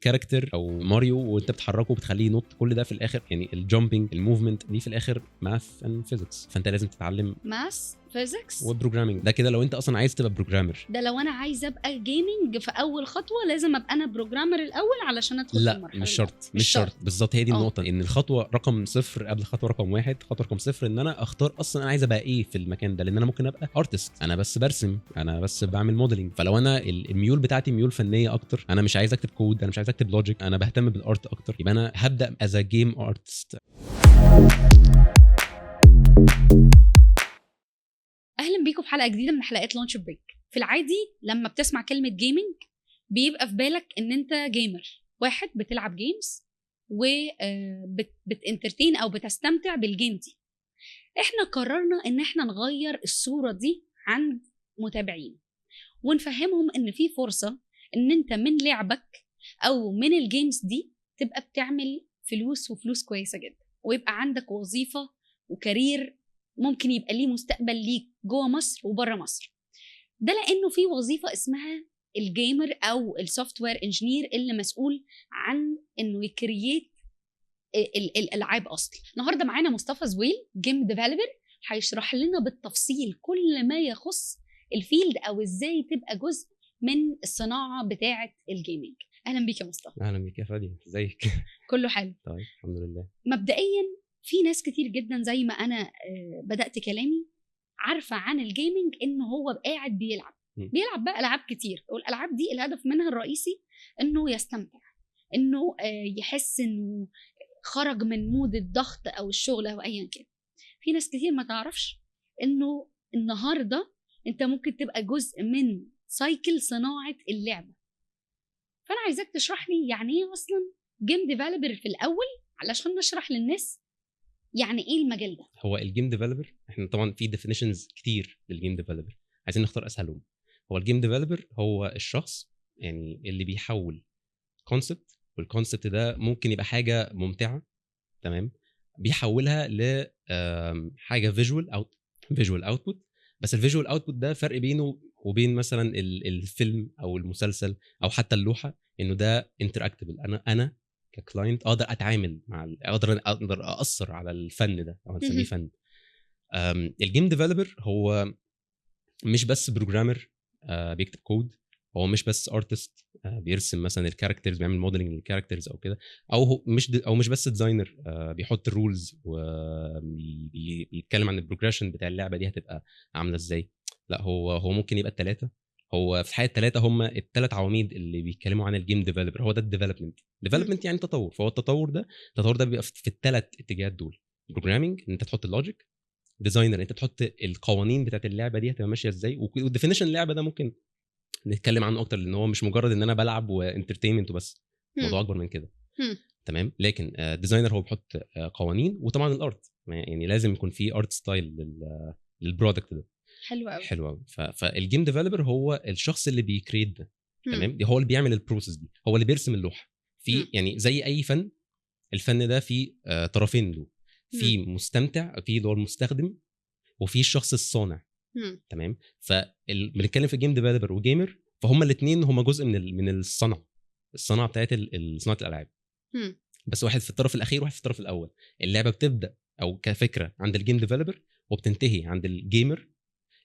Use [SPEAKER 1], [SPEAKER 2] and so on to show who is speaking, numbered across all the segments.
[SPEAKER 1] كاركتر او ماريو وانت بتحركه وبتخليه ينط، كل ده في الاخر يعني الجامبنج الموفمنت دي في الاخر ماث اند فيزيكس، فانت لازم تتعلم
[SPEAKER 2] ماث فيزيكس
[SPEAKER 1] وبروجرامينج. ده كده لو انت اصلا عايز تبقى بروجرامر.
[SPEAKER 2] ده لو انا عايزه ابقى جيمنج في اول خطوه لازم ابقى انا بروجرامر الاول علشان ادخل في
[SPEAKER 1] لا
[SPEAKER 2] المرحله
[SPEAKER 1] مش شرط،
[SPEAKER 2] الأولى.
[SPEAKER 1] مش شرط بالظبط. هي دي
[SPEAKER 2] آه.
[SPEAKER 1] النقطه، ان الخطوه رقم 0 قبل خطوه رقم 1. خطوه رقم 0 ان انا اختار اصلا انا عايز ابقى ايه في المكان ده، لان انا ممكن ابقى ارتست، انا بس برسم، انا بس بعمل موديلنج. فلو انا الميول بتاعتي ميول فنيه اكتر، انا مش عايز اكتب كود، انا مش عايز اكتب لوجيك، انا بهتم بالارت اكتر، يبقى انا هبدا از ا جيم ارتست.
[SPEAKER 2] اهلا بيكم في حلقه جديده من حلقات لونش بريك. في العادي لما بتسمع كلمه جيمنج بيبقى في بالك ان انت جيمر، واحد بتلعب جيمز وبتانترتين او بتستمتع بالجيم دي. احنا قررنا ان احنا نغير الصوره دي عند متابعين ونفهمهم ان في فرصه ان انت من لعبك او من الجيمز دي تبقى بتعمل فلوس، وفلوس كويسه جدا، ويبقى عندك وظيفه وكارير ممكن يبقى ليه مستقبل ليك جوه مصر وبره مصر. ده لانه في وظيفه اسمها الجيمر او السوفت وير انجينير اللي مسؤول عن انه يكرييت الالعاب اصلا. النهارده معانا مصطفى زويل، جيم ديفلوبر، هيشرح لنا بالتفصيل كل ما يخص الفيلد او ازاي تبقى جزء من الصناعه بتاعه الجيمنج. اهلا بيك يا مصطفى.
[SPEAKER 1] اهلا بيك يا فادي، ازيك؟
[SPEAKER 2] كله حلو.
[SPEAKER 1] طيب الحمد لله.
[SPEAKER 2] مبدئيا في ناس كتير جدا زي ما انا بدات كلامي عارفه عن الجيمنج انه هو قاعد بيلعب بقى العاب كتير، والالعاب دي الهدف منها الرئيسي انه يستمتع، انه يحس انه خرج من مود الضغط او الشغل او ايا كان. في ناس كتير ما تعرفش انه النهارده انت ممكن تبقى جزء من سايكل صناعه اللعبه. فانا عايزاك تشرح لي يعني ايه اصلا جيم ديفلوبر في الاول علشان نشرح للناس يعني ايه المجال ده.
[SPEAKER 1] هو الجيم ديفلوبر، احنا طبعا في ديفينيشنز كتير للجيم ديفلوبر، عايزين نختار اسهلهم. هو الجيم ديفلوبر هو الشخص يعني اللي بيحول كونسبت، والكونسبت ده ممكن يبقى حاجه ممتعه، تمام، بيحولها ل حاجه فيجوال اوتبوت. بس الفيجوال اوتبوت ده فرق بينه وبين مثلا الفيلم او المسلسل او حتى اللوحه، انه ده انتراكتبل. انا ككلاينت اقدر اتعامل مع اقدر اثر على الفن ده او هنسميه فن. الجيم ديفلوبر هو مش بس بروجرامر بيكتب كود، هو مش بس ارتست بيرسم مثلا الكاركترز، بيعمل موديلنج للكاركترز او كده، او هو مش بس ديزاينر بيحط الرولز وبيتكلم عن البروجريشن بتاع اللعبه دي هتبقى عامله ازاي. لا، هو ممكن يبقى الثلاثه. هو في الحقيقه الثلاثه هم الثلاث عواميد اللي بيتكلموا عن الجيم ديفلوبر. هو ده الديفلوبمنت يعني تطور. فهو التطور ده بيبقى في الثلاث اتجاهات دول: بروجرامينج ان انت تحط اللوجيك، ديزاينر انت تحط القوانين بتاعت اللعبه دي هتبقى ماشيه ازاي، وديفينيشن اللعبه ده ممكن نتكلم عنه اكتر، لان هو مش مجرد ان انا بلعب وانترتينمنت وبس، موضوع اكبر من كده. تمام. لكن ديزاينر هو بيحط قوانين، وطبعا الارت يعني لازم يكون في ارت ستايل للبرودكت ده. حلو قوي. فالجيم ديفلوبر هو الشخص اللي بيكريت ده، تمام، دي هو اللي بيعمل البروسيس دي، هو اللي بيرسم اللوحه. في يعني زي اي فن، الفن ده فيه طرفين له، في مستمتع، في اللي هو المستخدم، وفي الشخص الصانع. تمام. فبنتكلم في جيم ديفلوبر وجيمر، فهم الاثنين هم جزء من الصناعه بتاعت صناعه الالعاب. بس واحد في الطرف الاخير وواحد في الطرف الاول. اللعبه بتبدا او كفكره عند الجيم ديفلوبر وبتنتهي عند الجيمر.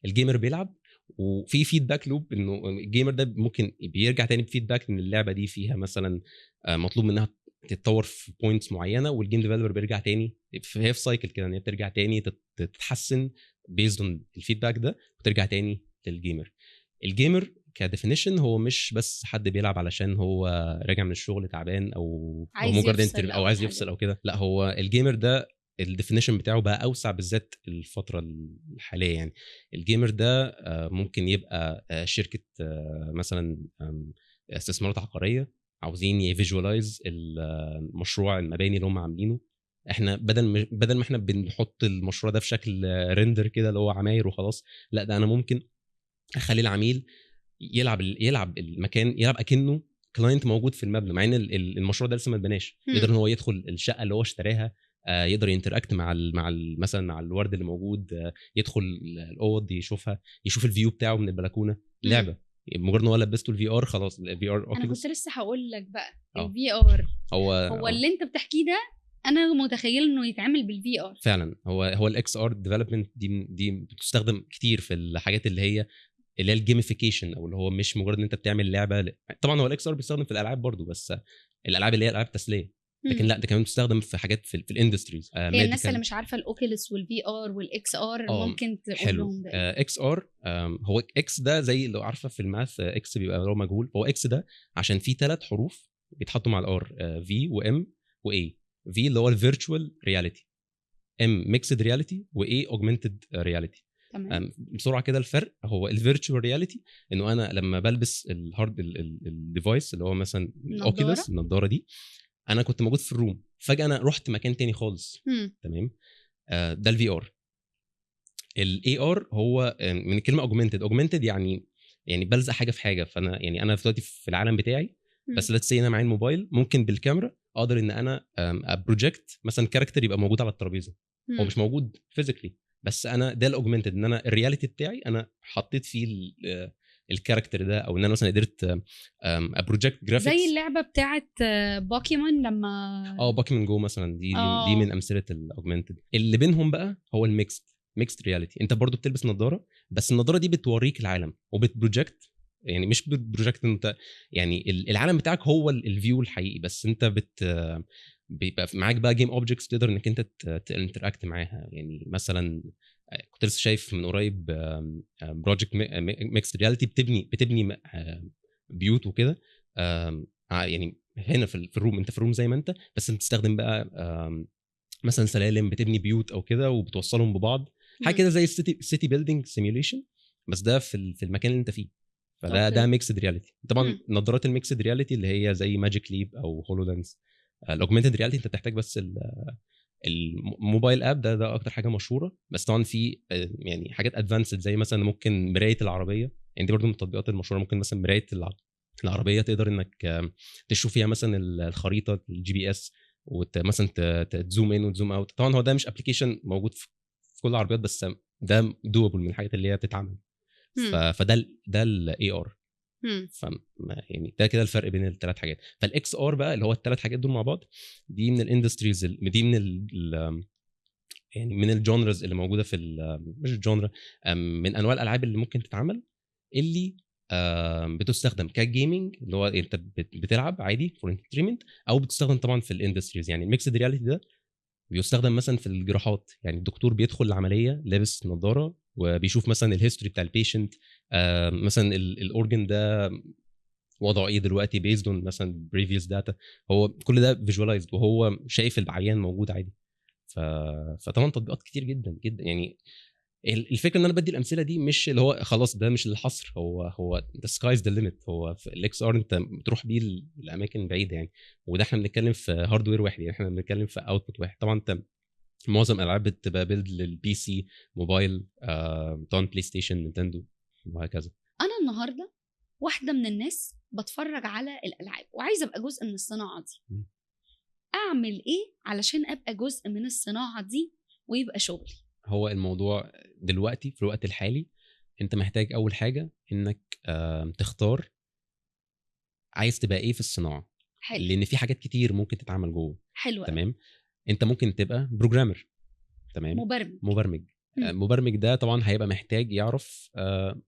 [SPEAKER 1] الجيمر بيلعب وفي فيدباك لوب، انه الجيمر ده ممكن بيرجع تاني بفيدباك ان اللعبه دي فيها مثلا مطلوب منها تتطور في بوينتس معينه، والجيم ديفلوبر بيرجع تاني، هي في سايكل كده ان هي بترجع تاني تتحسن بيزد اون الفيدباك ده، وترجع تاني للجيمر. الجيمر كديفينيشن هو مش بس حد بيلعب علشان هو راجع من الشغل تعبان او مجرد او عايز يفصل او كده. لا، هو الجيمر ده الديفينيشن بتاعه بقى اوسع، بالذات الفتره الحاليه. يعني الجيمر ده ممكن يبقى شركه مثلا استثمارات عقاريه عاوزين يفيجوالايز المشروع المباني اللي هم عاملينه. احنا بدل ما احنا بنحط المشروع ده في شكل ريندر كده اللي هو عماير وخلاص، لا، ده انا ممكن اخلي العميل يلعب المكان، يلعب اكنه كلاينت موجود في المبنى، مع ان المشروع ده لسه ما اتبناش. يقدر ان هو يدخل الشقه اللي هو اشتراها، يقدر ينتراكت مثلا مع الورد اللي موجود، يدخل الاوض يشوفها، يشوف الفيو بتاعه من البلكونه. لعبه مجرد ان هو لبسته الفي ار خلاص الفي ار
[SPEAKER 2] انا كنت لسه هقول لك بقى
[SPEAKER 1] آه.
[SPEAKER 2] الفي ار
[SPEAKER 1] هو
[SPEAKER 2] اللي انت بتحكيه ده انا متخيل انه يتعمل بالفي ار
[SPEAKER 1] فعلا هو الاكس ار ديفلوبمنت دي بتستخدم كتير في الحاجات اللي هي الجيميفيكيشن او اللي هو مش مجرد ان انت بتعمل لعبه طبعا هو الاكس ار بيستخدم في الالعاب برضو بس الالعاب اللي هي العاب تسليه لكن لا ده كمان بتستخدم في حاجات في الاندستريز
[SPEAKER 2] هي الناس اللي مش عارفه الاوكيلس والفي ار والاكس ار ممكن تقول لهم ده
[SPEAKER 1] اكس ار هو اكس ده زي لو عارفه في الماث اكس بيبقى هو مجهول هو اكس ده عشان فيه 3 حروف بيتحطوا مع الار في وام واي في اللي هو الفيرتشوال رياليتي ام ميكسد رياليتي واي اوجمانتد رياليتي
[SPEAKER 2] تمام
[SPEAKER 1] بسرعه كده الفرق هو الفيرتشوال رياليتي انه انا لما بلبس الهارد الديفايس اللي هو مثلا الاوكيولس النضاره دي انا كنت موجود في الروم فجاه انا رحت مكان تاني خالص تمام ده الفي ار الاي ار هو من الكلمه اوجمانتد يعني بلزق حاجه في حاجه فانا يعني انا دلوقتي في العالم بتاعي بس ليتس سي انا معايا الموبايل ممكن بالكاميرا اقدر ان انا بروجكت مثلا كاركتر يبقى موجود على الترابيزه هو مش موجود فيزيكلي بس انا ده الاوجمانتد ان انا الرياليتي بتاعي انا حطيت فيه الكاركتر ده او ان انا مثلا قدرت بروجكت جرافيكس
[SPEAKER 2] زي اللعبه بتاعه بوكيمون لما
[SPEAKER 1] بوكيمون جو مثلا دي من امثله الاوجمانتد اللي بينهم بقى هو ميكست رياليتي انت برضو بتلبس نظاره بس النظاره دي بتوريك العالم وبتبروجكت يعني مش بتبروجكت انت يعني العالم بتاعك هو الفيو الحقيقي بس انت بيبقى معاك بقى جيم اوبجكتس تقدر انك انت تنتراكت معاها يعني مثلا كنت لسه شايف من قريب بروجكت ميكست رياليتي بتبني بيوت وكده يعني هنا في الروم انت في الروم زي ما انت بس انت تستخدم بقى مثلا سلالم بتبني بيوت او كده وبتوصلهم ببعض حاجه كده زي السيتي بيلدينج سيميوليشن بس ده في المكان اللي انت فيه ده ميكسد رياليتي طبعا نظارات الميكسد رياليتي اللي هي زي ماجيك ليب او هولولنز الاوجمانتد رياليتي انت بتحتاج بس الموبايل اب ده اكتر حاجه مشهوره بس طبعا في يعني حاجات ادفانسد زي مثلا ممكن مرايه العربيه يعني دي برضو من التطبيقات المشهوره ممكن مثلا مرايه العربيه تقدر انك تشوف فيها مثلا الخريطه الجي بي اس ومثلا تزوم ان وتزوم اوت طبعا هو ده مش ابلكيشن موجود في كل العربيات بس ده دوبل من الحاجات اللي هي بتتعمل ده الاي ار يعني ده كده الفرق بين الثلاث حاجات فالاكس ار بقى اللي هو الثلاث حاجات دول مع بعض دي من الاندستريز دي من يعني من الجونرز اللي موجوده في مش الجونرا من انواع الالعاب اللي ممكن تتعمل اللي بتستخدم كجيمنج اللي هو انت بتلعب عادي فور انترتينمنت او بتستخدم طبعا في الاندستريز يعني الميكسد رياليتي ده بيستخدم مثلا في الجراحات يعني الدكتور بيدخل العمليه لابس نظاره وبيشوف مثلا الهيستوري بتاع البيشنت مثلا الاورجن ده وضعه ايه دلوقتي بيزد اون مثلا بريفيوس داتا هو كل ده فيجواليزد وهو شايف العيان موجود عادي فطبعا تطبيقات كتير جدا جدا يعني الفكره ان انا بدي الامثله دي مش اللي هو خلاص ده مش الحصر هو ذا سكايز ذا ليميت هو في الاكس ار انت بتروح بيه الاماكن بعيده يعني وده احنا بنتكلم في هاردوير واحد يعني احنا بنتكلم في اوتبوت واحد طبعا انت معظم الالعاب بتبقى بيلد للبي سي موبايل طبعا بلاي ستيشن نينتندو وهكذا
[SPEAKER 2] انا النهارده واحده من الناس بتفرج على الالعاب وعايزه ابقى جزء من الصناعه دي اعمل ايه علشان ابقى جزء من الصناعه دي ويبقى شغلي
[SPEAKER 1] هو الموضوع دلوقتي في الوقت الحالي انت محتاج اول حاجه انك تختار عايز تبقى ايه في الصناعه
[SPEAKER 2] حلو.
[SPEAKER 1] لان في حاجات كتير ممكن تتعمل جوه
[SPEAKER 2] حلو
[SPEAKER 1] تمام انت ممكن تبقى بروجرامر تمام مبرمج ده طبعا هيبقى محتاج يعرف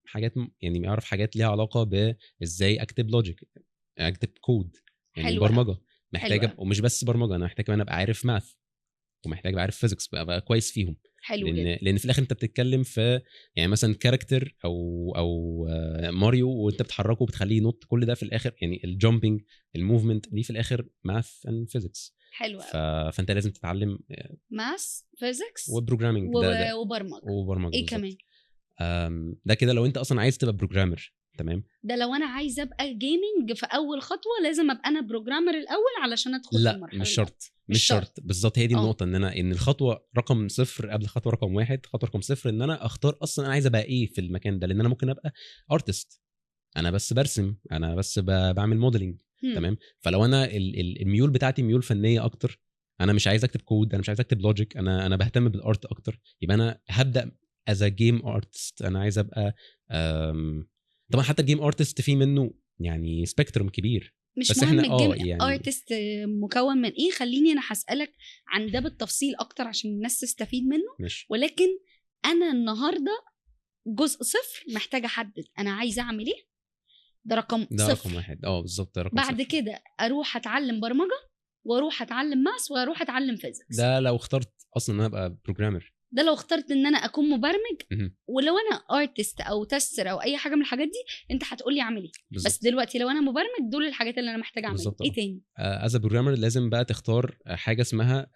[SPEAKER 1] حاجات يعني يعرف حاجات ليها علاقه بازاي اكتب لوجيك اكتب كود يعني برمجه محتاج ومش بس برمجه انا محتاج كمان ابقى عارف ماث ومحتاج ابقى عارف فيزيكس ابقى كويس فيهم
[SPEAKER 2] حلو
[SPEAKER 1] لان في الاخر انت بتتكلم في يعني مثلا كاركتر او ماريو وانت بتحركه وبتخليه ينط كل ده في الاخر يعني الجامبينج الموفمنت دي في الاخر ماث اند فيزيكس
[SPEAKER 2] حلو
[SPEAKER 1] فانت لازم تتعلم
[SPEAKER 2] ماث فيزيكس
[SPEAKER 1] وبروجرامينج
[SPEAKER 2] وبرمجه ايه كمان
[SPEAKER 1] ده كده لو انت اصلا عايز تبقى بروجرامر تمام
[SPEAKER 2] ده لو انا عايزه ابقى جيمنج في اول خطوه لازم ابقى انا بروجرامر الاول علشان ادخل في المرحله
[SPEAKER 1] مش شرط بالظبط هي دي النقطه ان الخطوه رقم 0 قبل خطوه رقم 1 خطوه رقم 0 ان انا اختار اصلا انا عايز ابقى ايه في المكان ده لان انا ممكن ابقى ارتست انا بس برسم انا بس بعمل موديلنج تمام فلو انا الميول بتاعتي ميول فنيه اكتر انا مش عايز اكتب كود انا مش عايز اكتب لوجيك انا بهتم بالارت اكتر يبقى انا هبدا از ا جيم ارتست انا عايز ابقى طبعا حتى الجيم ارتست فيه منه يعني سبيكتروم كبير.
[SPEAKER 2] مش
[SPEAKER 1] بس
[SPEAKER 2] مهم
[SPEAKER 1] إحنا
[SPEAKER 2] الجيم
[SPEAKER 1] يعني
[SPEAKER 2] ارتست مكون من ايه، خليني انا هسألك عن ده بالتفصيل اكتر عشان الناس تستفيد منه.
[SPEAKER 1] مش
[SPEAKER 2] ولكن انا النهارده جزء صفر محتاجه احدد انا عايزه اعمل ايه، ده رقم
[SPEAKER 1] ده
[SPEAKER 2] صفر.
[SPEAKER 1] رقم واحد. بالظبط، رقم
[SPEAKER 2] بعد
[SPEAKER 1] صفر.
[SPEAKER 2] كده اروح اتعلم برمجه، واروح اتعلم ماس، واروح اتعلم فيزيكس.
[SPEAKER 1] ده لو اخترت اصلا ان انا ابقى بروجرامر.
[SPEAKER 2] ده لو اخترت ان انا اكون مبرمج. ولو انا ارتست او تستر او اي حاجه من الحاجات دي انت هتقولي اعمل ايه. بس دلوقتي لو انا مبرمج دول الحاجات اللي انا محتاجه اعملها. ايه تاني؟
[SPEAKER 1] از بروجرامر لازم بقى تختار حاجه اسمها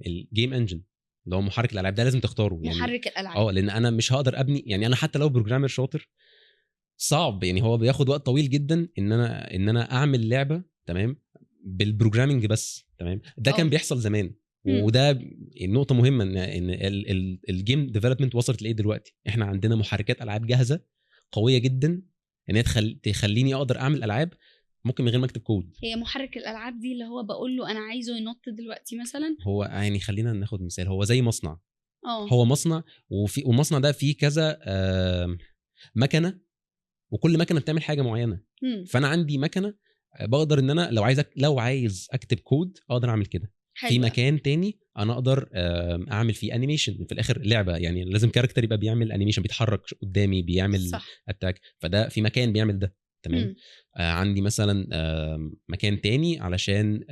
[SPEAKER 1] الجيم انجن، اللي هو محرك الالعاب. ده لازم تختاره يعني.
[SPEAKER 2] محرك الالعاب.
[SPEAKER 1] لان انا مش هقدر ابني، يعني انا حتى لو بروجرامر شاطر صعب، يعني هو بياخد وقت طويل جدا ان انا اعمل لعبه تمام بالبروجرامينج بس. تمام، ده كان بيحصل زمان. وده النقطه مهمه ان الجيم ديفلوبمنت وصلت لايه دلوقتي. احنا عندنا محركات العاب جاهزه قويه جدا ان هي تخليني اقدر اعمل العاب ممكن من غير ما اكتب كود.
[SPEAKER 2] هي محرك الالعاب دي اللي هو بقول له انا عايزه ينط دلوقتي مثلا.
[SPEAKER 1] هو يعني خلينا ناخد مثال، هو زي مصنع. هو مصنع، والمصنع ده فيه كذا مكنه، وكل مكنه بتعمل حاجه معينه. فانا عندي مكنه بقدر ان انا لو عايز اكتب كود اقدر اعمل كده. في مكان تاني انا اقدر اعمل فيه انيميشن. في الاخر لعبه يعني لازم كاركتر يبقى بيعمل انيميشن، بيتحرك قدامي، بيعمل اتاك. فده في مكان بيعمل ده. تمام. عندي مثلا مكان تاني علشان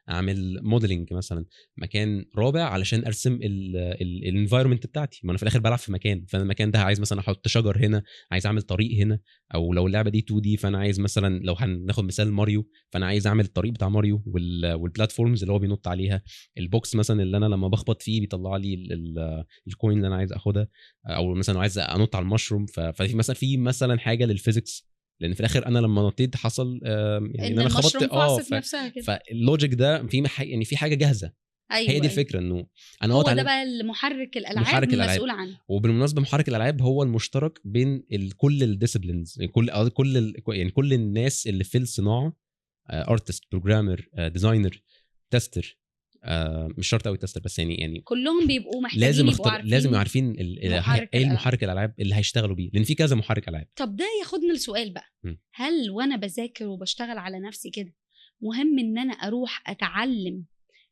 [SPEAKER 1] اعمل موديلنج مثلا، مكان رابع علشان ارسم الانفايرمنت بتاعتي. ما انا في الاخر بلعب في مكان، فالمكان ده عايز مثلا احط شجر هنا، عايز اعمل طريق هنا. او لو اللعبه دي 2D فانا عايز مثلا، لو هناخد مثال ماريو، فانا عايز اعمل الطريق بتاع ماريو والبلاتفورمز اللي هو بينط عليها، البوكس مثلا اللي انا لما بخبط فيه بيطلع لي الكوين اللي انا عايز اخدها، او مثلا عايز انط على المشروم. ففي مثلا حاجه للفيزيكس، لان في الاخر انا لما نطيت حصل يعني ان انا خبطت فاللوجيك ده في يعني في حاجه جاهزه. هي دي الفكره، انه انا
[SPEAKER 2] هو ده بقى المحرك الالعاب مسؤول عنه.
[SPEAKER 1] وبالمناسبه محرك الالعاب هو المشترك بين كل الديسيبلينز، كل الناس اللي في الصناعه، ارتست، بروجرامر، ديزاينر، تستر. مش شرط قوي تستر، بس يعني
[SPEAKER 2] كلهم بيبقوا محتاجين
[SPEAKER 1] لازم عارفين ايه المحرك الالعاب اللي هيشتغلوا بيه، لان في كذا محرك العاب.
[SPEAKER 2] طب ده ياخدنا لسؤال بقى. هل وانا بذاكر وبشتغل على نفسي كده مهم ان انا اروح اتعلم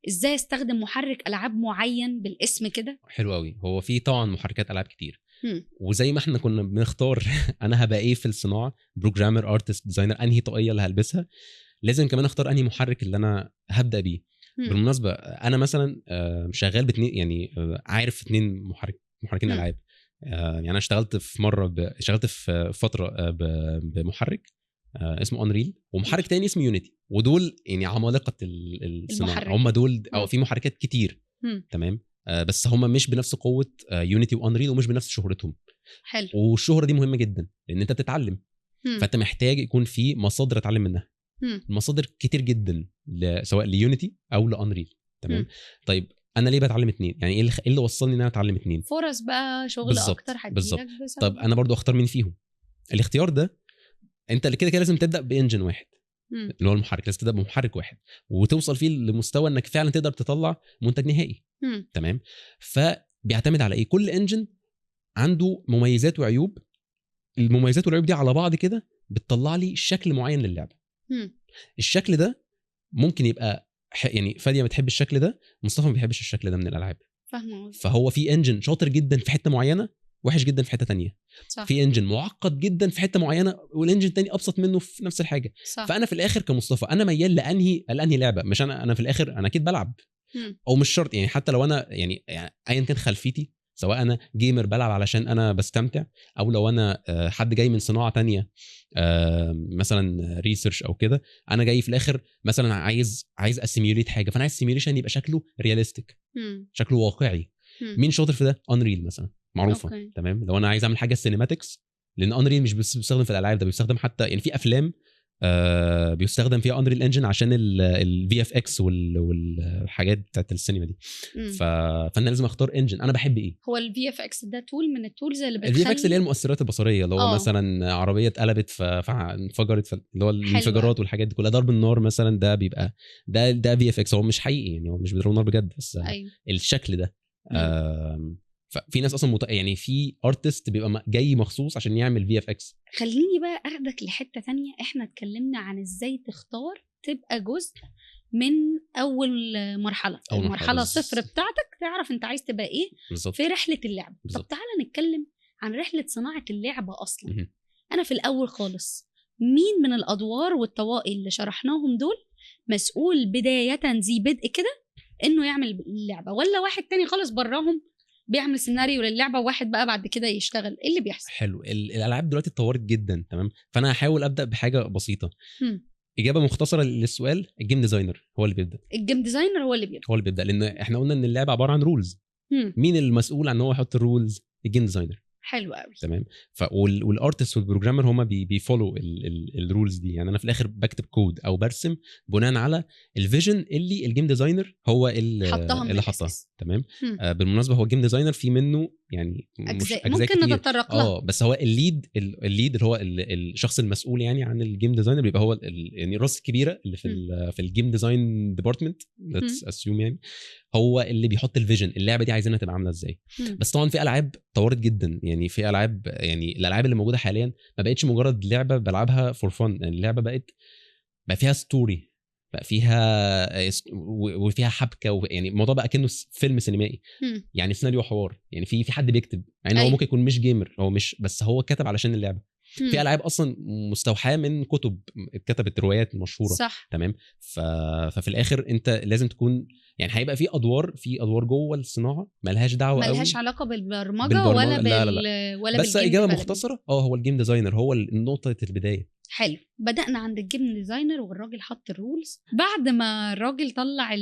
[SPEAKER 2] ازاي استخدم محرك العاب معين بالاسم كده؟
[SPEAKER 1] حلو قوي. هو في طبعا محركات العاب كتير. وزي ما احنا كنا بنختار انا هبقى ايه في الصناعه، بروجرامر، ارتست، ديزاينر، انهي طاقيه اللي هلبسها، لازم كمان اختار انهي محرك اللي انا هبدا بيه. بالمناسبه انا مثلا شغال باتنين، يعني عارف اتنين محركين العاب. يعني انا اشتغلت في فتره بمحرك اسمه انريل، ومحرك تاني اسمه يونيتي. ودول يعني عمالقه الصناعه، هم دول. في محركات كتير. تمام. بس هم مش بنفس قوه يونيتي وانريل، ومش بنفس شهرتهم.
[SPEAKER 2] حلو.
[SPEAKER 1] والشهره دي مهمه جدا لان انت بتتعلم، فانت محتاج يكون في مصادر اتعلم منها. المصادر كتير جدا سواء ليونيتي او لانريل. تمام. طيب انا ليه بتعلم اتنين؟ يعني ايه اللي وصلني ان انا اتعلم اتنين؟
[SPEAKER 2] فرص بقى شغل اكتر هتجيلك.
[SPEAKER 1] طب انا برضو اختار مين فيهم؟ الاختيار ده انت كده لازم تبدا بانجن واحد، اللي هو المحرك. لازم تبدا بمحرك واحد وتوصل فيه لمستوى انك فعلا تقدر تطلع منتج نهائي. تمام. فبيعتمد على ايه؟ كل انجن عنده مميزات وعيوب. المميزات والعيوب دي على بعض كده بتطلع لي شكل معين للعبه. الشكل ده ممكن يبقى يعني فاديه بتحب الشكل ده، مصطفى ما بيحبش الشكل ده من الالعاب.
[SPEAKER 2] فاهمه.
[SPEAKER 1] فهو في انجن شاطر جدا في حته معينه، وحش جدا في حته تانية.
[SPEAKER 2] صح.
[SPEAKER 1] في انجن معقد جدا في حته معينه، والانجن التاني ابسط منه في نفس الحاجه. صح. فانا في الاخر كمصطفى انا ميال لانهي لعبه. مش انا في الاخر انا اكيد بلعب او مش شرط، يعني حتى لو انا يعني ايا كان خلفيتي، سواء انا جيمر بلعب علشان انا بستمتع، او لو انا حد جاي من صناعه تانية مثلا ريسيرش او كده، انا جاي في الاخر مثلا عايز اسيميوليت حاجه، فانا عايز السيميوليشن يبقى شكله رياليستيك، شكله واقعي. مين شاطر في ده؟ انريل مثلا، معروفه. أوكي. تمام. لو انا عايز اعمل حاجه سينماتكس، لان انريل مش بيستخدم في الالعاب، ده بيستخدم حتى يعني في افلام بيستخدم فيها انريل انجن عشان الفي اف اكس والحاجات بتاعت السينما دي. فانا لازم اختار انجن انا بحب ايه.
[SPEAKER 2] هو الفي اف اكس ده تول من التولز اللي بتخلي
[SPEAKER 1] الفي اف اكس اللي هي المؤثرات البصريه، اللي هو مثلا عربيه اتقلبت فانفجرت، اللي هو الانفجارات والحاجات دي كلها، ضرب النار مثلا، ده بيبقى ده في اف اكس. هو مش حقيقي يعني، هو مش بيضرب نار بجد، بس أيوه. الشكل ده ففي ناس اصلا يعني في ارتست بيبقى جاي مخصوص عشان يعمل VFX.
[SPEAKER 2] خليني بقى اخدك لحته تانية. احنا اتكلمنا عن ازاي تختار تبقى جزء من اول مرحله، المرحله صفر بتاعتك، تعرف انت عايز تبقى ايه بالزبط. في رحله اللعبه. طب تعالى نتكلم عن رحله صناعه اللعبه اصلا. انا في الاول خالص مين من الادوار والطوائل اللي شرحناهم دول مسؤول بدايه ذي بدء كده انه يعمل اللعبه، ولا واحد تاني خالص براهم بيعمل سيناريو للعبه وواحد بقى بعد كده يشتغل؟ ايه اللي بيحصل؟
[SPEAKER 1] حلو. الالعاب دلوقتي اتطورت جدا، تمام. فانا هحاول ابدا بحاجه بسيطه. اجابه مختصره للسؤال: الجيم ديزاينر هو اللي بيبدا.
[SPEAKER 2] الجيم ديزاينر هو اللي بيبدا
[SPEAKER 1] لان احنا قلنا ان اللعبه عباره عن رولز. مين المسؤول عن ان هو يحط الرولز؟ الجيم ديزاينر.
[SPEAKER 2] حلو قوي،
[SPEAKER 1] تمام. والارتست والبروجرامر هما بيفولو الرولز دي. يعني انا في الاخر بكتب كود او برسم بناء على الفيجن اللي الجيم ديزاينر هو اللي حطها. تمام. بالمناسبه هو الجيم ديزاينر في منه يعني مش أجزاء
[SPEAKER 2] ممكن
[SPEAKER 1] كتير.
[SPEAKER 2] نتطرق لها.
[SPEAKER 1] بس هو الليد اللي هو الشخص المسؤول يعني عن الجيم ديزاينر بيبقى هو يعني الراس الكبيره اللي في الجيم ديزاين ديبارتمنت. ليتس اسيوم يعني هو اللي بيحط الفيجن، اللعبه دي عايزينها تبقى عامله ازاي. بس طبعا في العاب طورت جدا. يعني في العاب، يعني الالعاب اللي موجوده حاليا ما بقتش مجرد لعبه بلعبها فور فن. يعني اللعبه بقى فيها ستوري، بقى فيها وفيها حبكه، يعني الموضوع بقى كأنه فيلم سينمائي. يعني سيناريو حوار، يعني في حد بيكتب، يعني هو ممكن يكون مش جيمر، هو مش، بس هو كتب علشان اللعبه. في العاب اصلا مستوحاه من كتب اتكتبت، روايات مشهوره.
[SPEAKER 2] صح.
[SPEAKER 1] تمام. ففي الاخر انت لازم تكون، يعني هيبقى في ادوار جوه الصناعه ملهاش دعوه،
[SPEAKER 2] ملهاش علاقه بالبرمجه ولا
[SPEAKER 1] لا.
[SPEAKER 2] ولا
[SPEAKER 1] بس اجابه مختصره هو الجيم ديزاينر هو نقطه البدايه.
[SPEAKER 2] حلو. بدأنا عند الجيم ديزاينر والراجل حط الرولز. بعد ما الراجل طلع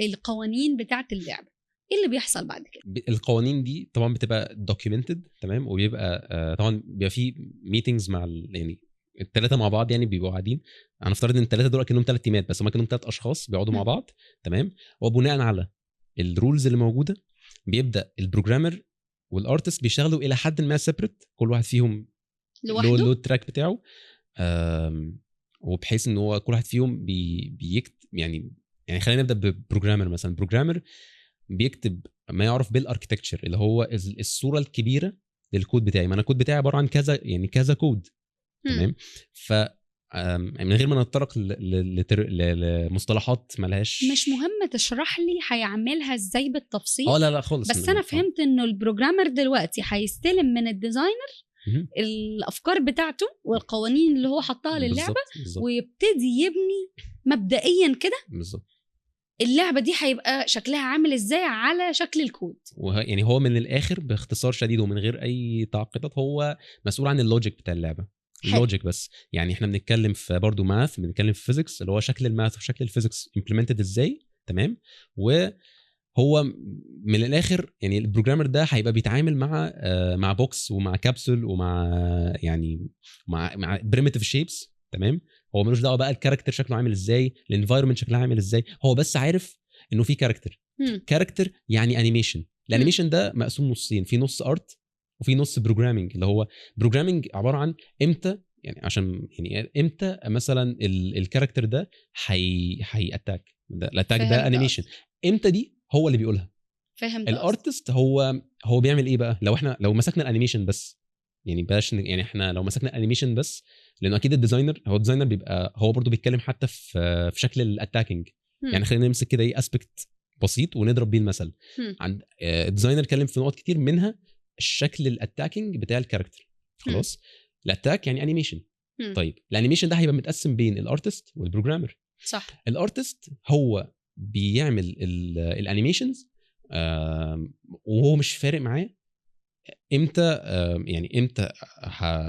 [SPEAKER 2] القوانين بتاعه اللعبه، ايه اللي بيحصل بعد كده؟
[SPEAKER 1] القوانين دي طبعا بتبقى دوكيومنتد، تمام. وبيبقى طبعا بيبقى في ميتينجز مع يعني الثلاثه مع بعض. يعني بيبقوا قاعدين، هنفترض ان الثلاثه دول كانهم 3 تيمات، بس هم كانهم 3 اشخاص بيقعدوا مع بعض. تمام. وبناء على الرولز اللي موجوده بيبدا البروجرامر والارتست بيشتغلوا الى حد ما سيبريت، كل واحد فيهم له التراك بتاعه. وبحيث ان هو كل واحد فيهم بيكتب، يعني خلينا نبدا ببروجرامر مثلا. بروجرامر بيكتب ما يعرف بالاركتكتشر، اللي هو الصوره الكبيره للكود بتاعي. ما انا الكود بتاعي عباره عن كذا كود. تمام. ف من غير ما نتطرق لمصطلحات ملهاش،
[SPEAKER 2] مش مهم تشرح لي هيعملها ازاي بالتفصيل.
[SPEAKER 1] لا خالص.
[SPEAKER 2] بس انا فهمت انه البروجرامر دلوقتي هيستلم من الديزاينر الافكار بتاعته والقوانين اللي هو حطها للعبه، بالزبط. ويبتدي يبني مبدئيا كده بالظبط اللعبه دي هيبقى شكلها عامل ازاي على شكل الكود.
[SPEAKER 1] يعني هو من الاخر باختصار شديد ومن غير اي تعقيدات هو مسؤول عن اللوجيك بتاع اللعبه. اللوجيك بس. يعني احنا بنتكلم في برضو ماث، بنتكلم في فيزيكس، اللي هو شكل الماث وشكل الفيزيكس امبلمنتد ازاي. تمام. وهو من الاخر يعني البروجرامر ده هيبقى بيتعامل مع بوكس ومع كابسول ومع يعني مع بريميتيف شيبس. تمام. هو ملوش دعوه بقى الكاركتر شكله عامل ازاي، الانفايرمنت شكلها عامل ازاي. هو بس عارف انه في كاركتر يعني انيميشن. الانيميشن ده مقسوم نصين، في نص ارت وفي نص بروجرامينج. اللي هو بروجرامينج عباره عن امتى، يعني عشان يعني امتى مثلا الكاركتر ده هي اتاك، الاتاك ده انيميشن امتى، دي هو اللي بيقولها.
[SPEAKER 2] فهمت.
[SPEAKER 1] الارتست هو بيعمل ايه بقى؟ لو مسكنا الانيميشن بس، يعني باش يعني احنا لو مسكنا الانيميشن بس، لانه اكيد الديزاينر بيبقى هو برضو بيتكلم حتى في شكل الاتاكينج. يعني خلينا نمسك كده ايه اسبكت بسيط ونضرب بيه المثل. عند الديزاينر اتكلم في نقط كتير، منها الشكل الاتاكينج بتاع الكاركتر. خلاص. الاتاك يعني انيميشن. طيب الانيميشن ده هيبقى متقسم بين الارتست والبروجرامر.
[SPEAKER 2] صح.
[SPEAKER 1] الارتست هو بيعمل الانيميشنز وهو مش فارق معاه امتى، يعني امتى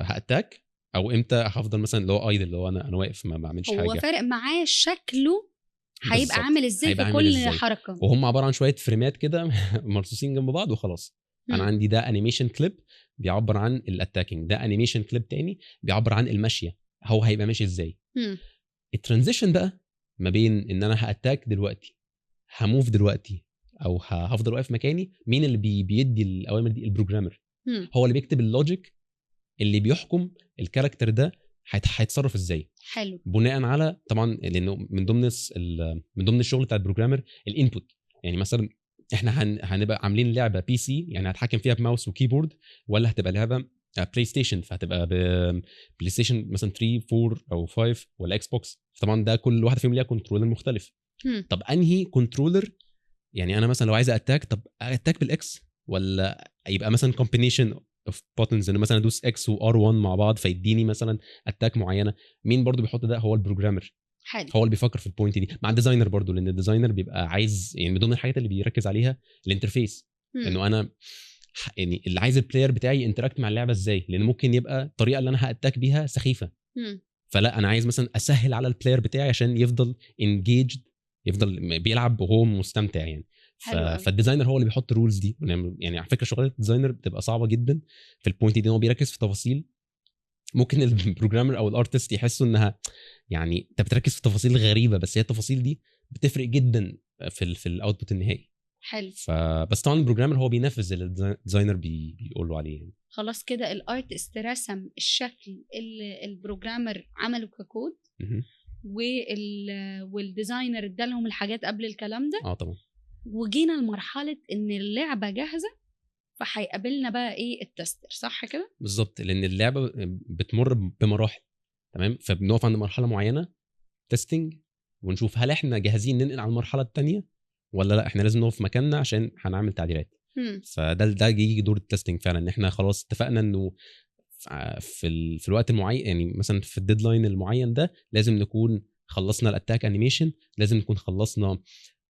[SPEAKER 1] هاتاك او امتى هفضل مثلا اللي هو ايدل، اللي هو انا واقف ما بعملش حاجه.
[SPEAKER 2] هو فارق معاه شكله هيبقى عامل ازاي في كل حركه.
[SPEAKER 1] وهم عباره عن شويه فريمات كده مرصوصين جنب بعض وخلاص. انا عندي ده انيميشن كليب بيعبر عن الاتاكينج، ده انيميشن كليب تاني بيعبر عن المشيه، هو هيبقى ماشي ازاي. الترانزيشن بقى ما بين ان انا هاتاك دلوقتي، هموف دلوقتي، او هفضل واقف مكاني، مين اللي بيدي الاوامر دي؟ البروجرامر. هو اللي بيكتب اللوجيك اللي بيحكم الكاركتر ده هيتصرف ازاي.
[SPEAKER 2] حلو.
[SPEAKER 1] بناء على طبعا لانه من ضمن الشغل بتاع البروجرامر الانبوت. يعني مثلا احنا هنبقى عاملين لعبه بي سي يعني هتحكم فيها بماوس وكيبورد، ولا هتبقى لعبه بلاي ستيشن فهتبقى بلاي ستيشن مثلا 3 4 او 5 ولا اكس بوكس. طبعا ده كل واحده فيهم ليها كنترولر مختلف. طب انهي كنترولر يعني انا مثلا لو عايز اتاك، طب اتاك بالاكس ولا يبقى مثلا كومبينيشن اوف بوتنز ان مثلا ادوس اكس وار 1 مع بعض فيديني مثلا اتاك معينه؟ مين برضو بيحط ده؟ هو البروجرامر.
[SPEAKER 2] حلو.
[SPEAKER 1] هو اللي بيفكر في البوينت دي مع الديزاينر برضو، لان الديزاينر بيبقى عايز يعني من ضمن الحاجات اللي بيركز عليها الانترفيس، انه انا يعني اللي عايز البلاير بتاعي انتراكت مع اللعبه ازاي، لان ممكن يبقى الطريقه اللي انا هاتاك بيها سخيفه. فلا انا عايز مثلا اسهل على البلاير بتاعي عشان يفضل انجيجد، يفضل بيلعب وهو مستمتع يعني. فالديزاينر هو اللي بيحط الرولز دي. يعني على فكره شغلانه الديزاينر بتبقى صعبه جدا في البوينت دي، هو بيركز في تفاصيل ممكن البروجرامر او الارتست يحسوا انها يعني انت بتركز في تفاصيل غريبه، بس هي التفاصيل دي بتفرق جدا في الاوتبوت النهائي.
[SPEAKER 2] حلو.
[SPEAKER 1] فبس طبعا البروجرامر هو بينفذ اللي الديزاينر بيقول له عليه يعني.
[SPEAKER 2] خلاص كده الارتست رسم الشكل اللي البروجرامر عمله ككود، والديزاينر ادالهم الحاجات قبل الكلام ده.
[SPEAKER 1] طبعا.
[SPEAKER 2] وجينا لمرحله ان اللعبه جاهزه، فهيقابلنا بقى ايه؟ التستر، صح كده؟
[SPEAKER 1] بالظبط، لان اللعبه بتمر بمراحل. تمام، فبنقف عند مرحله معينه تيستنج ونشوف هل احنا جاهزين ننقل على المرحله الثانيه ولا لا، احنا لازم نقف مكاننا عشان هنعمل تعديلات. فده يجي دور التستنج فعلا، ان احنا خلاص اتفقنا انه في الوقت المعين، يعني مثلا في الديدلاين المعين ده لازم نكون خلصنا الاتاك انيميشن، لازم نكون خلصنا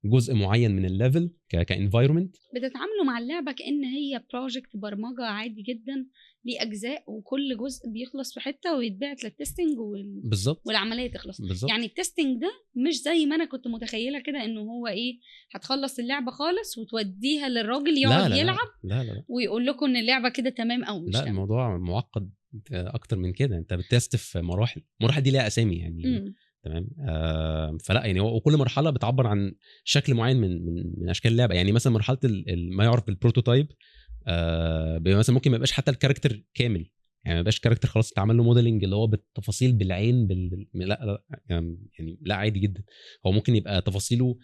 [SPEAKER 1] جزء معين من الليفل كانفايرمنت.
[SPEAKER 2] بتتعاملوا مع اللعبه كأن هي بروجكت برمجه عادي جدا، ليه اجزاء وكل جزء بيخلص في حته ويتبعت للتستنج
[SPEAKER 1] بالظبط،
[SPEAKER 2] والعمليه تخلص.
[SPEAKER 1] بالزبط.
[SPEAKER 2] يعني التستنج ده مش زي ما انا كنت متخيله كده، انه هو ايه، هتخلص اللعبه خالص وتوديها للراجل يقعد
[SPEAKER 1] لا
[SPEAKER 2] يلعب
[SPEAKER 1] لا
[SPEAKER 2] ويقول لكم ان اللعبه كده تمام او مش
[SPEAKER 1] لا
[SPEAKER 2] تمام.
[SPEAKER 1] الموضوع معقد اكتر من كده. انت بتست في المراحل دي ليها اسامي يعني. تمام. فلا يعني وكل مرحله بتعبر عن شكل معين من اشكال اللعبه. يعني مثلا مرحله ما يعرف بالبروتوتايب، مثلا ممكن ما يبقاش حتى الكاركتر كامل، يعني ما يبقاش كاركتر خلاص اتعمل له موديلنج اللي هو بالتفاصيل بالعين لا يعني لا عادي جدا. هو ممكن يبقى تفاصيله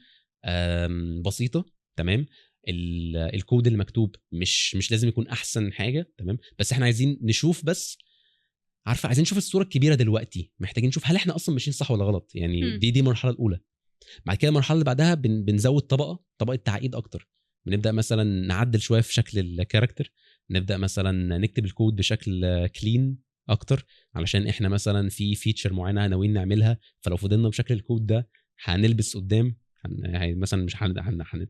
[SPEAKER 1] بسيطه. تمام. الكود اللي مكتوب مش لازم يكون احسن حاجه. تمام، بس احنا عايزين نشوف، بس عارفه عايزين نشوف الصوره الكبيره دلوقتي، محتاجين نشوف هل احنا اصلا ماشيين صح ولا غلط يعني. دي المرحله الاولى. بعد كده المرحله اللي بعدها بنزود طبقه تعقيد اكتر. بنبدا مثلا نعدل شويه في شكل الكاركتر، نبدا مثلا نكتب الكود بشكل كلين اكتر، علشان احنا مثلا في فيتشر معينه ناويين نعملها، فلو فضلنا بشكل الكود ده هنلبس قدام. مثلا مش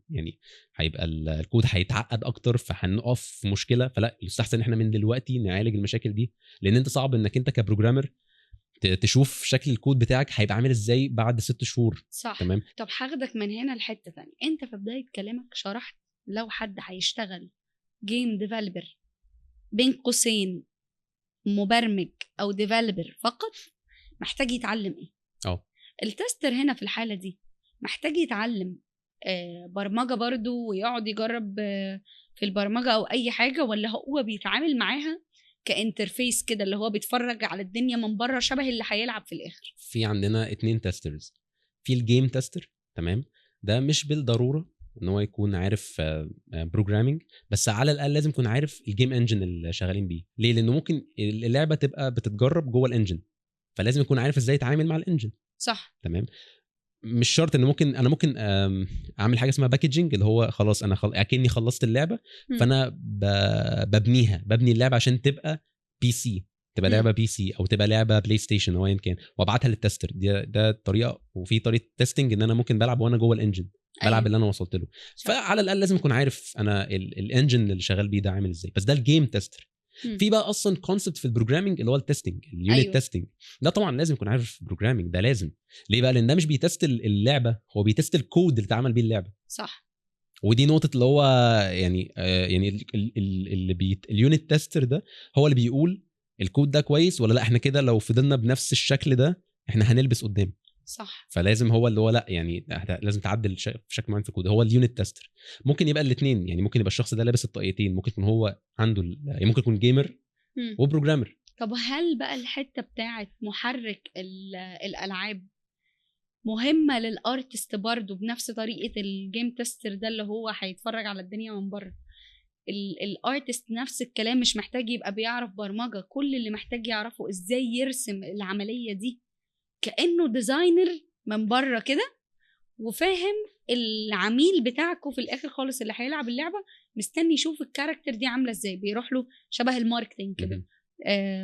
[SPEAKER 1] يعني هيبقى الكود هيتعقد اكتر، فهنقف في مشكله. فلا يستحسن احنا من دلوقتي نعالج المشاكل دي، لان انت صعب انك انت كبروجرامر تشوف شكل الكود بتاعك هيبقى عامل ازاي بعد 6 شهور.
[SPEAKER 2] صح.
[SPEAKER 1] تمام.
[SPEAKER 2] طب هاخدك من هنا لحته ثانيه. انت في بدايه كلامك شرحت لو حد هيشتغل جيم ديفلوبر بين قوسين مبرمج او ديفلوبر فقط، محتاج يتعلم ايه؟ التستر هنا في الحاله دي محتاج يتعلم برمجه برضو ويقعد يجرب في البرمجه او اي حاجه، ولا هو بيتعامل معاها كانترفيس كده اللي هو بيتفرج على الدنيا من بره شبه اللي هيلعب في الاخر؟
[SPEAKER 1] في عندنا 2 تيسترز. في الجيم تيستر. تمام، ده مش بالضروره ان هو يكون عارف بروجرامينج، بس على الاقل لازم يكون عارف الجيم انجن اللي شغالين بيه. ليه؟ لانه ممكن اللعبه تبقى بتتجرب جوه الانجن، فلازم يكون عارف ازاي يتعامل مع الانجن.
[SPEAKER 2] صح.
[SPEAKER 1] تمام. مش شرط ان انا ممكن اعمل حاجه اسمها باكجينج، اللي هو خلاص انا اكني خلصت اللعبه، فانا ببني اللعبه عشان تبقى بي سي، تبقى لعبه بي سي او تبقى لعبه بلاي ستيشن او ايا كان، وابعتها للتستر. ده الطريقه. وفي طريقه تيستنج ان انا ممكن بلعب وانا جوه الانجن، بلعب اللي انا وصلت له. فعلى الاقل لازم اكون عارف انا الانجن اللي شغال بيه ده عامل ازاي. بس ده الجيم تيستر. في بقى اصلا كونسبت في البروجرامينج اللي هو التستنج، اليونت تيستنج. ده طبعا لازم يكون عارف بروجرامينج، ده لازم. ليه بقى؟ لان ده مش بيتست اللعبه، هو بيتست الكود اللي اتعمل بيه اللعبه.
[SPEAKER 2] صح.
[SPEAKER 1] ودي نقطه اللي هو يعني اليونت تيستر ده هو اللي بيقول الكود ده كويس ولا لا. احنا كده لو فضلنا بنفس الشكل ده احنا هنلبس قدام.
[SPEAKER 2] صح.
[SPEAKER 1] فلازم هو اللي هو لا يعني لازم تعدل في شكل معين في الكود. هو اليونت تيستر. ممكن يبقى الاثنين، يعني ممكن يبقى الشخص ده لابس الطاقيتين، ممكن يكون هو عنده يعني ممكن يكون جيمر وبروجرامر.
[SPEAKER 2] طب هل بقى الحته بتاعه محرك الالعاب مهمه للارتست برضو بنفس طريقه الجيم تيستر ده اللي هو هيتفرج على الدنيا من بره. الارتست نفس الكلام، مش محتاج يبقى بيعرف برمجه، كل اللي محتاج يعرفه ازاي يرسم العمليه دي كانه ديزاينر من بره كده، وفاهم العميل بتاعكم في الاخر خالص اللي هيلعب اللعبه مستني يشوف الكاركتر دي عامله ازاي، بيروح له شبه الماركتينج كده.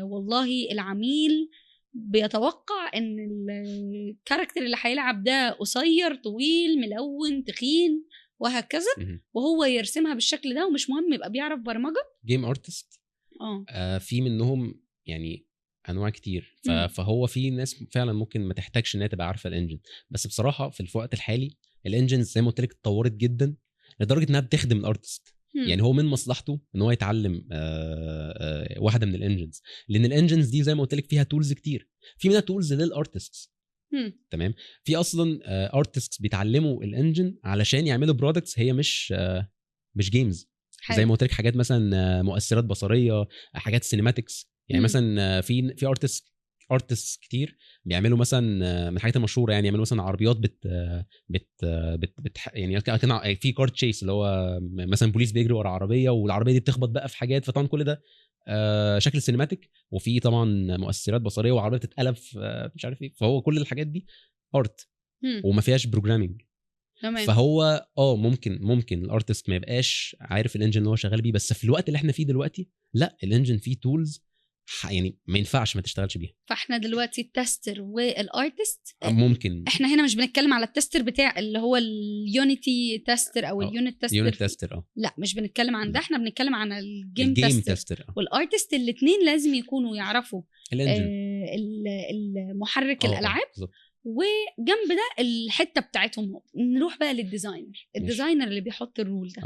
[SPEAKER 2] والله العميل بيتوقع ان الكاركتر اللي هيلعب ده قصير طويل ملون تخين وهكذا، وهو يرسمها بالشكل ده، ومش مهم يبقى بيعرف برمجه.
[SPEAKER 1] جيم ارتست في منهم يعني انواع كتير، فهو في ناس فعلا ممكن ما تحتاجش انها تبقى عارفه الانجن، بس بصراحه في الوقت الحالي الانجنز زي ما قلت لك اتطورت جدا لدرجه انها بتخدم الارتست. يعني هو من مصلحته ان هو يتعلم واحده من الانجنز، لان الانجنز دي زي ما قلت لك فيها تولز كتير، في منها تولز للارتستس. تمام. في اصلا ارتستس بيتعلموا الانجن علشان يعملوا برودكتس هي مش جيمز، زي ما قلت لك حاجات مثلا مؤثرات بصريه، حاجات سينماتكس. يعني مثلا في ارتست كتير بيعملوا مثلا من الحاجات المشهوره، يعني يعملوا مثلا عربيات يعني كان في كار تشيس اللي هو مثلا بوليس بيجري ورا عربيه والعربيه دي بتخبط بقى في حاجات، فطبعا كل ده شكل سينماتيك، وفي طبعا مؤثرات بصريه وعربيه بتتقلب مش عارف ايه، فهو كل الحاجات دي ارت وما فيهاش بروجرامينج. فهو ممكن الارتست ما يبقاش عارف الانجن اللي هو شغال بيه، بس في الوقت اللي احنا فيه دلوقتي لا، الانجن فيه تولز يعني ما ينفعش ما تشتغلش بيها.
[SPEAKER 2] فاحنا دلوقتي التستر والارتست
[SPEAKER 1] ممكن
[SPEAKER 2] احنا هنا مش بنتكلم على التستر بتاع اللي هو اليونيتي تستر او اليونت تستر، لا مش بنتكلم عن ده، احنا بنتكلم عن الجيم تستر. والارتست الاثنين لازم يكونوا يعرفوا المحرك الالعاب وجنب ده الحته بتاعتهم. نروح بقى للديزاينر، الديزاينر اللي بيحط الرول ده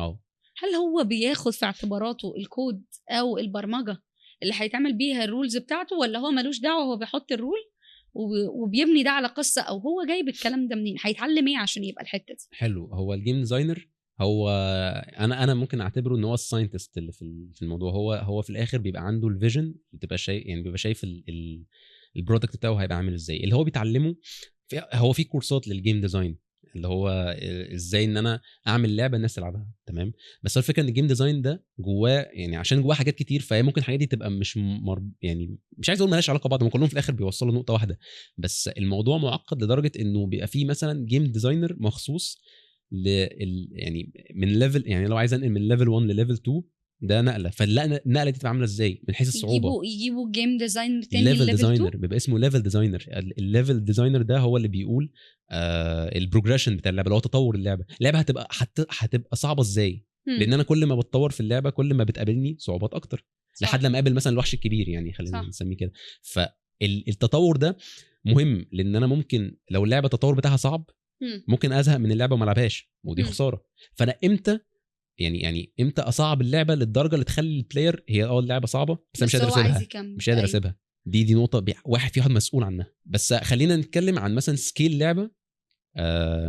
[SPEAKER 2] هل هو بياخد في اعتباراته الكود او البرمجه اللي هيتعمل بيها الرولز بتاعته، ولا هو ملوش دعوه، هو بيحط الرول وبيبني ده على قصه، او هو جايب الكلام ده منين، هيتعلم ايه عشان يبقى الحته دي؟
[SPEAKER 1] حلو. هو الجيم ديزاينر هو انا ممكن اعتبره ان هو الساينتست اللي في الموضوع. هو في الاخر بيبقى عنده الفيجن، بتبقى شايف يعني بيبقى شايف البرودكت بتاعه هيبقى عامل ازاي، اللي هو بيتعلمه. هو في كورسات للجيم ديزاين اللي هو ازاي ان انا اعمل لعبه الناس تلعبها، تمام. بس الفكره ان الجيم ديزاين ده جواه يعني عشان جواه حاجات كتير، فهي ممكن الحاجات دي تبقى مش يعني مش عايز اقول مالهاش علاقه ببعض، هم كلهم في الاخر بيوصلوا نقطه واحده، بس الموضوع معقد لدرجه انه بيبقى فيه مثلا جيم ديزاينر مخصوص يعني من ليفل، يعني لو عايز انقل من ليفل 1 لليفل 2 ده نقله، فالنقله دي تبقى عامله ازاي من حيث الصعوبه.
[SPEAKER 2] يجيبوا جيم ديزاينر تاني
[SPEAKER 1] ليفل ديزاينر بيبقى اسمه ليفل ديزاينر. الليفل ديزاينر ده هو اللي بيقول البروجريشن بتاع اللعبه، اللي هو تطور اللعبه هتبقى صعبه ازاي، لان انا كل ما بتطور في اللعبه كل ما بتقابلني صعوبات اكتر، لحد لما اقابل مثلا الوحش الكبير، يعني خلينا نسميه كده. فالتطور ده مهم، لان انا ممكن لو اللعبه التطور بتاعها صعب ممكن ازهق من اللعبه وما العبهاش، ودي خساره. فانا امتى امتى اصعب اللعبه للدرجه اللي تخلي البلاير هي اللعبه صعبه بس مش قادر اسيبها، مش قادر اسيبها. دي نقطه واحد في واحد مسؤول عنها. بس خلينا نتكلم عن مثلا سكيل لعبه.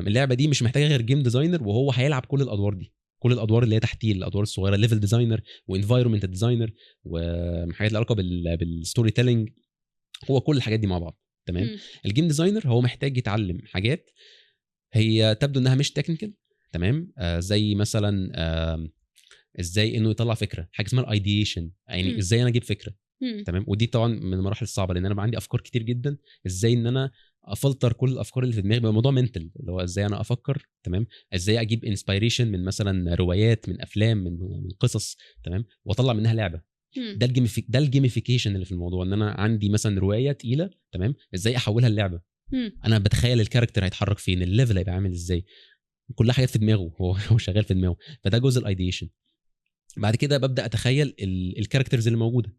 [SPEAKER 1] اللعبه دي مش محتاجه غير جيم ديزاينر، وهو هيلعب كل الادوار دي، كل الادوار اللي هي تحتيه، الادوار الصغيره، ليفل ديزاينر وانفايرمنت ديزاينر وحاجات لها علاقه بالستوري تيلينج، هو كل الحاجات دي مع بعض، تمام. الجيم ديزاينر هو محتاج يتعلم حاجات هي تبدو انها مش تكنيكال، تمام. زي مثلا ازاي انه يطلع فكره، حاجه اسمها الايديشن، يعني ازاي انا اجيب فكره، تمام. ودي طبعا من المراحل الصعبه، لان انا عندي افكار كتير جدا، ازاي ان انا افلتر كل الافكار اللي في دماغي. بقى موضوع منتل، اللي هو ازاي انا افكر، تمام. ازاي اجيب انسبيريشن من مثلا روايات، من افلام، من قصص، تمام، واطلع منها لعبه. ده الجيميفيكيشن اللي في الموضوع، ان انا عندي مثلا روايه تقيله، تمام، ازاي احولها للعبه. انا بتخيل الكاركتر هيتحرك فين، الليفل هيبقى عامل ازاي، كل حاجه في دماغه، هو شغال في دماغه. فده جزء الايديشن. بعد كده ببدا اتخيل الكاركترز اللي موجوده،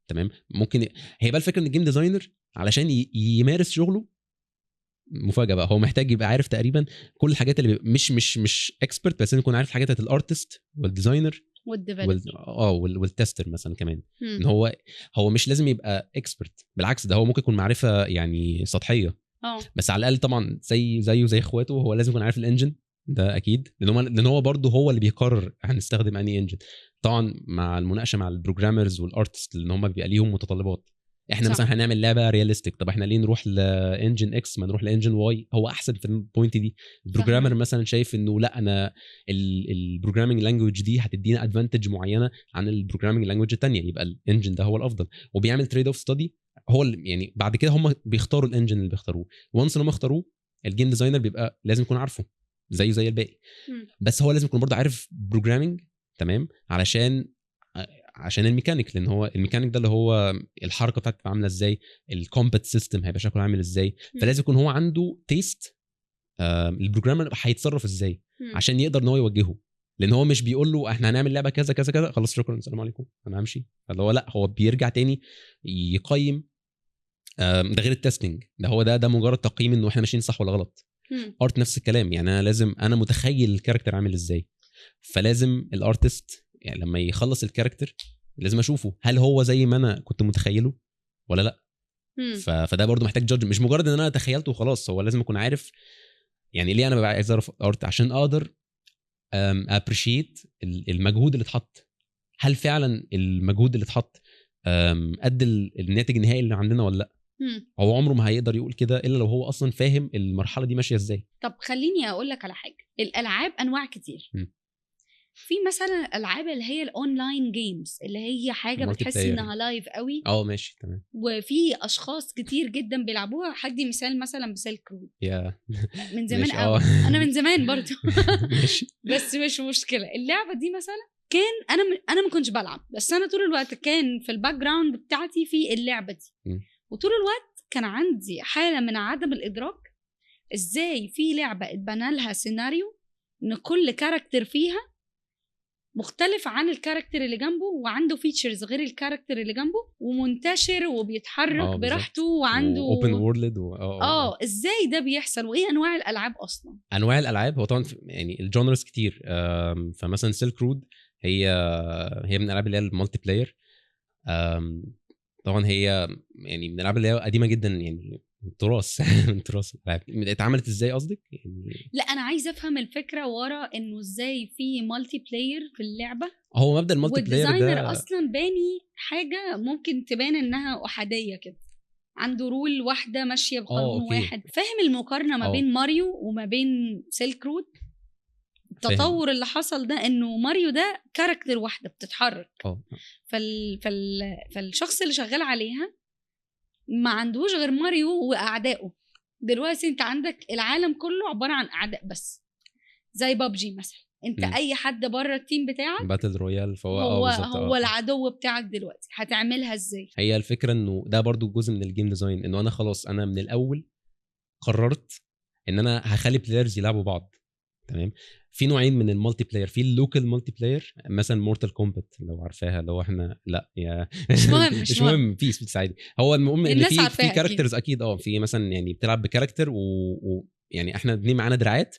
[SPEAKER 1] تمام. ممكن هيبقى الفكره ان الجيم ديزاينر علشان يمارس شغله مفاجاه بقى، هو محتاج يبقى عارف تقريبا كل الحاجات اللي مش اكسبرت، بس يكون عارف الحاجات بتاعت الارتست والديزاينر والتستر مثلا كمان. ان هو مش لازم يبقى اكسبرت، بالعكس ده هو ممكن يكون معرفه يعني سطحيه، بس على الاقل طبعا زي اخواته هو لازم يكون عارف الانجن ده اكيد، لان هو برضه هو اللي بيقرر هنستخدم انهي انجن، طبعا مع المناقشه مع البروجرامرز والارتست، لان هم بيبقى ليهم متطلبات. احنا
[SPEAKER 2] صح.
[SPEAKER 1] مثلا هنعمل لعبه رياليستيك، طب احنا ليه نروح لانجن اكس ما نروح لانجن واي؟ هو احسن في البوينت دي. البروجرامر
[SPEAKER 2] فاهمة.
[SPEAKER 1] مثلا شايف انه لا، انا البروجرامينج لانجويج دي هتدينا ادفانتج معينه عن البروجرامينج لانجويج الثانيه، يبقى الانجن ده هو الافضل، وبيعمل تريد اوف ستادي. هو يعني بعد كده هم بيختاروا الانجن اللي بيختاروه، وانس ان هم اختاروه الجيم ديزاينر بيبقى لازم يكون عارفه زي الباقي. بس هو لازم يكون برضه عارف بروجرامينج، تمام، عشان الميكانيك، لان هو الميكانيك ده اللي هو الحركه بتاعته عامله ازاي، الكومبات سيستم هيبقى شكله عامل ازاي. فلازم يكون هو عنده تيست البروجرامر هيتصرف ازاي عشان يقدر ان هو يوجهه، لان هو مش بيقول له احنا هنعمل لعبه كذا كذا كذا خلاص شكرا السلام عليكم انا همشي. اللي هو لا، هو بيرجع تاني يقيم. ده غير التستنج، ده مجرد تقييم انه احنا ماشيين صح ولا غلط. ارت نفس الكلام، يعني انا متخيل الكاركتر عامل ازاي، فلازم الارتست يعني لما يخلص الكاركتر لازم اشوفه هل هو زي ما انا كنت متخيله ولا لا. فده برضو محتاج جادج، مش مجرد ان انا تخيلته وخلاص، هو لازم اكون عارف يعني ليه انا ببقى عايز اعرف ارت عشان اقدر ابريشيت المجهود اللي اتحط. هل فعلا المجهود اللي اتحط قد الناتج النهائي اللي عندنا ولا لا. هو عمره ما هيقدر يقول كده الا لو هو اصلا فاهم المرحله دي ماشيه ازاي.
[SPEAKER 2] طب خليني اقول لك على حاجه، الالعاب انواع كتير. في مثلا الالعاب اللي هي الاونلاين جيمز اللي هي حاجه بتحس انها لايف قوي.
[SPEAKER 1] ماشي تمام.
[SPEAKER 2] وفي اشخاص كتير جدا بيلعبوها. حدي مثال مثلا بسيلك رود من زمان قوي. انا من زمان برضو
[SPEAKER 1] ماشي.
[SPEAKER 2] بس مش مشكله. اللعبه دي مثلا كان انا ما كنتش بلعب، بس انا طول الوقت كان في الباك جراوند بتاعتي في اللعبه دي. وطول الوقت كان عندي حاله من عدم الادراك ازاي في لعبه اتبنى لها سيناريو ان كل كاركتر فيها مختلف عن الكاركتر اللي جنبه، وعنده فيتشرز غير الكاركتر اللي جنبه، ومنتشر وبيتحرك براحته وعنده
[SPEAKER 1] اوبن وورلد
[SPEAKER 2] ازاي ده بيحصل؟ وايه انواع الالعاب اصلا؟
[SPEAKER 1] انواع الالعاب هو طبعا يعني الجونرز كتير. فمثلا سيلك رود هي من الالعاب اللي هي المالتي بلاير. طبعا هي يعني من الالعاب اللي هي قديمه جدا، يعني تراث من تراث الالعاب. اتعملت ازاي قصدك يعني؟
[SPEAKER 2] لا انا عايزه افهم الفكره ورا انه ازاي في مالتي بلاير في اللعبه.
[SPEAKER 1] هو مبدا المالتي بلاير ده
[SPEAKER 2] والديزاينر اصلا باني حاجه ممكن تبان انها احاديه كده، عنده رول واحده ماشيه بقانون واحد. فاهم المقارنه ما بين ماريو وما بين سيلك رود؟ التطور اللي حصل ده انه ماريو ده كاركتر واحده بتتحرك. فالشخص اللي شغال عليها ما عندوش غير ماريو واعدائه. دلوقتي انت عندك العالم كله عباره عن اعداء بس، زي بابجي مثلا. انت اي حد بره التيم بتاعك
[SPEAKER 1] باتل رويال فهو
[SPEAKER 2] هو العدو بتاعك دلوقتي. هتعملها ازاي؟
[SPEAKER 1] هي الفكره انه ده برضو جزء من الجيم ديزاين، انه انا خلاص انا من الاول قررت ان انا هخلي بلايرز يلعبوا بعض. تمام. في نوعين من المالتي بلاير، في اللوكال مالتي بلاير مثلا مورتال كومبات لو عارفاها، لو احنا لا يا مش مهم بيس عادي. هو المهم ان في كاركترز اكيد في مثلا يعني بتلعب بكاركتر يعني احنا اتنين معانا دراعات،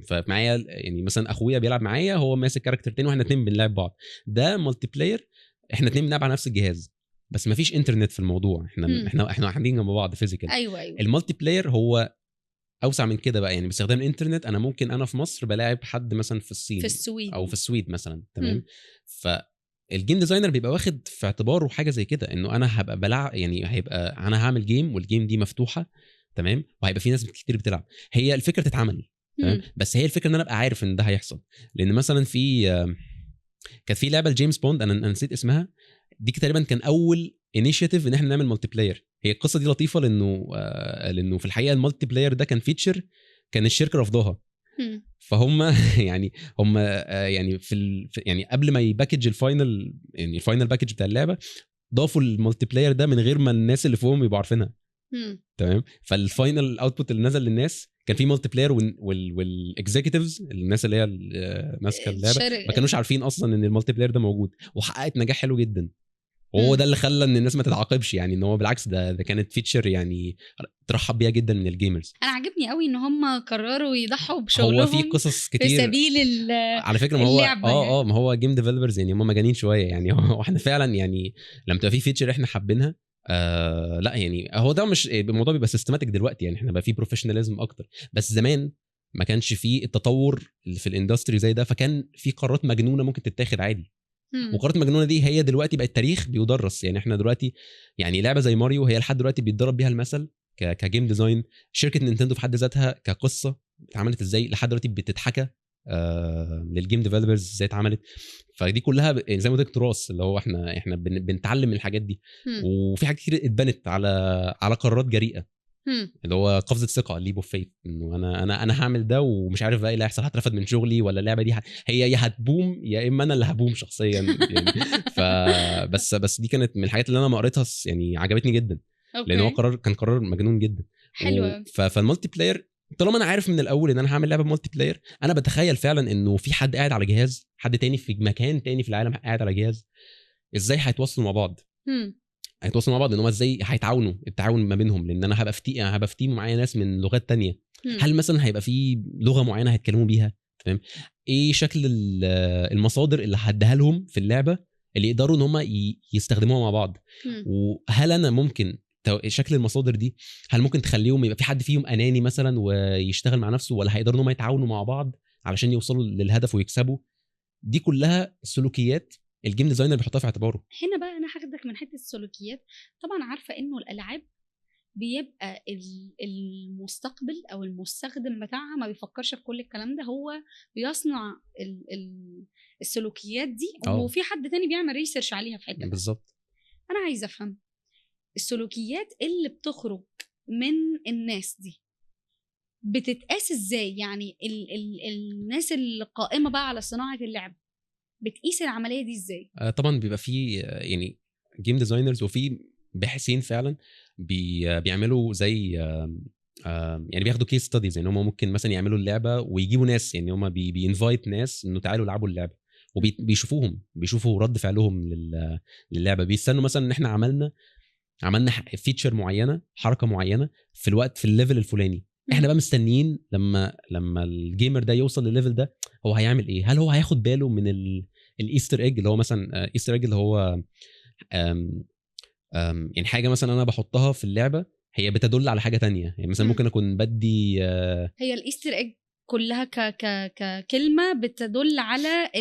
[SPEAKER 1] فمعايا يعني مثلا اخويا بيلعب معايا هو ماسك كاركتر تاني واحنا اتنين بنلعب بعض. ده مالتي بلاير، احنا اتنين بنلعب على نفس الجهاز بس ما فيش انترنت في الموضوع. احنا قاعدين جنب بعض فيزيكال.
[SPEAKER 2] ايوه.
[SPEAKER 1] المالتي بلاير هو اوسع من كده بقى، يعني باستخدام الانترنت انا ممكن انا في مصر بلاعب حد مثلا في الصين
[SPEAKER 2] في السويد
[SPEAKER 1] او في السويد مثلا. تمام. فالجيم ديزاينر بيبقى واخد في اعتباره حاجه زي كده، انه انا هبقى بلعب يعني هيبقى انا هعمل جيم والجيم دي مفتوحه. تمام. وهيبقى في ناس كتير بتلعب. هي الفكره تتعمل تمام، بس هي الفكره ان انا ابقى عارف ان ده هيحصل. لان مثلا كانت في لعبه لجيمس بوند انا نسيت اسمها، دي تقريبا كان اول انيشيتيف ان احنا نعمل مالتي بلاير. هي القصه دي لطيفه لانه في الحقيقه المالتي بلاير ده كان فيتشر كان الشركه رفضها. فهم يعني هم يعني يعني قبل ما يباكج الفاينل، يعني الفاينل باكج بتاع اللعبه ضافوا المالتي بلاير ده من غير ما الناس اللي فوقهم يبقوا عارفينها. تمام. فالفاينل اوتبوت اللي نزل للناس كان في مالتي بلاير، والاكزيكتيفز الناس اللي هي ماسكه اللعبه ما كانوش عارفين اصلا ان المالتي بلاير ده موجود، وحققت نجاح حلو جدا. وهو ده اللي خلى ان الناس ما تتعاقبش، يعني ان هو بالعكس ده كانت فيتشر يعني ترحب بيها جدا من الجيمرز.
[SPEAKER 2] انا عجبني قوي ان هم قرروا يضحوا بشغلهم.
[SPEAKER 1] هو في قصص كتير
[SPEAKER 2] في سبيل
[SPEAKER 1] على فكره. ما هو ما هو جيم ديفلوبرز يعني هم مجانين شويه يعني. واحنا فعلا يعني لما تبقى في فيتشر احنا حابينها لا يعني هو ده مش الموضوع بيبقى سيستماتيك دلوقتي، يعني احنا بقى في بروفيشناليزم اكتر. بس زمان ما كانش فيه التطور اللي في الاندستري زي ده، فكان في قرارات مجنونه ممكن تتاخد عادي. والقرارات المجنونه دي هي دلوقتي بقت تاريخ بيدرس. يعني احنا دلوقتي يعني لعبه زي ماريو هي لحد دلوقتي بيتضرب بيها المثل كجيم ديزاين. شركه نينتندو في حد ذاتها كقصه اتعملت ازاي لحد دلوقتي بتتحكى للجيم ديفلوبرز ازاي اتعملت. فدي كلها زي ما قلت تراث اللي هو احنا بنتعلم من الحاجات دي. وفي حاجات كتير اتبنت على قرارات جريئه اللي هو قفزه ثقه ليب اوف فيث انه انا هعمل ده ومش عارف بقى ايه اللي هيحصل، هترفد من شغلي ولا اللعبه دي هي يا هتبوم يا اما انا اللي هبوم شخصيا يعني. بس دي كانت من الحاجات اللي انا ما قريتها يعني عجبتني جدا لان هو كان قرار مجنون جدا.
[SPEAKER 2] حلو.
[SPEAKER 1] فالمالتي بلاير طالما انا عارف من الاول ان انا هعمل لعبه مالتي بلاير انا بتخيل فعلا انه في حد قاعد على جهاز، حد تاني في مكان تاني في العالم قاعد على جهاز، ازاي هيتواصلوا مع بعض. هيتواصلوا مع بعض ان هم ازاي هيتعاونوا التعاون ما بينهم لان انا هبقى في تيم معايا ناس من لغات تانية. هل مثلا هيبقى في لغه معينه هيتكلموا بيها؟ تمام. ايه شكل المصادر اللي هديها لهم في اللعبه اللي يقدروا ان هم يستخدموها مع بعض؟ وهل انا ممكن شكل المصادر دي هل ممكن تخليهم يبقى في حد فيهم اناني مثلا ويشتغل مع نفسه، ولا هيقدروا ان هم يتعاونوا مع بعض علشان يوصلوا للهدف ويكسبوا؟ دي كلها سلوكيات الجيم ديزاينر بيحطها في اعتباره.
[SPEAKER 2] هنا بقى انا هاخدك من حته السلوكيات. طبعا عارفه انه الالعاب بيبقى المستقبل او المستخدم بتاعها ما بيفكرش في كل الكلام ده، هو بيصنع السلوكيات دي وفي حد تاني بيعمل ريسيرش عليها في حته.
[SPEAKER 1] بالظبط.
[SPEAKER 2] انا عايزه افهم السلوكيات اللي بتخرج من الناس دي بتتقاس ازاي؟ يعني الناس القائمه بقى على صناعه اللعب بتقيس العمليه دي ازاي؟
[SPEAKER 1] طبعا بيبقى في يعني جيم ديزاينرز وفي باحثين فعلا بيعملوا زي يعني بياخدوا كيس ستاديز. يعني هم ممكن مثلا يعملوا اللعبه ويجيبوا ناس، يعني هم بينفايت ناس انه تعالوا العبوا اللعبه وبيشوفوا رد فعلهم للعبه. بيستنوا مثلا ان احنا عملنا فيتشر معينه، حركه معينه في الوقت في الليفل الفلاني، احنا بقى مستنيين لما الجيمر ده يوصل للليفل ده هو هيعمل ايه. هل هو هياخد باله من الايستر ايج اللي هو مثلا ايستر ايج اللي هو يعني حاجه مثلا انا بحطها في اللعبه هي بتدل على حاجه تانية. يعني مثلا ممكن اكون بدي
[SPEAKER 2] هي الايستر ايج كلها ككلمه بتدل على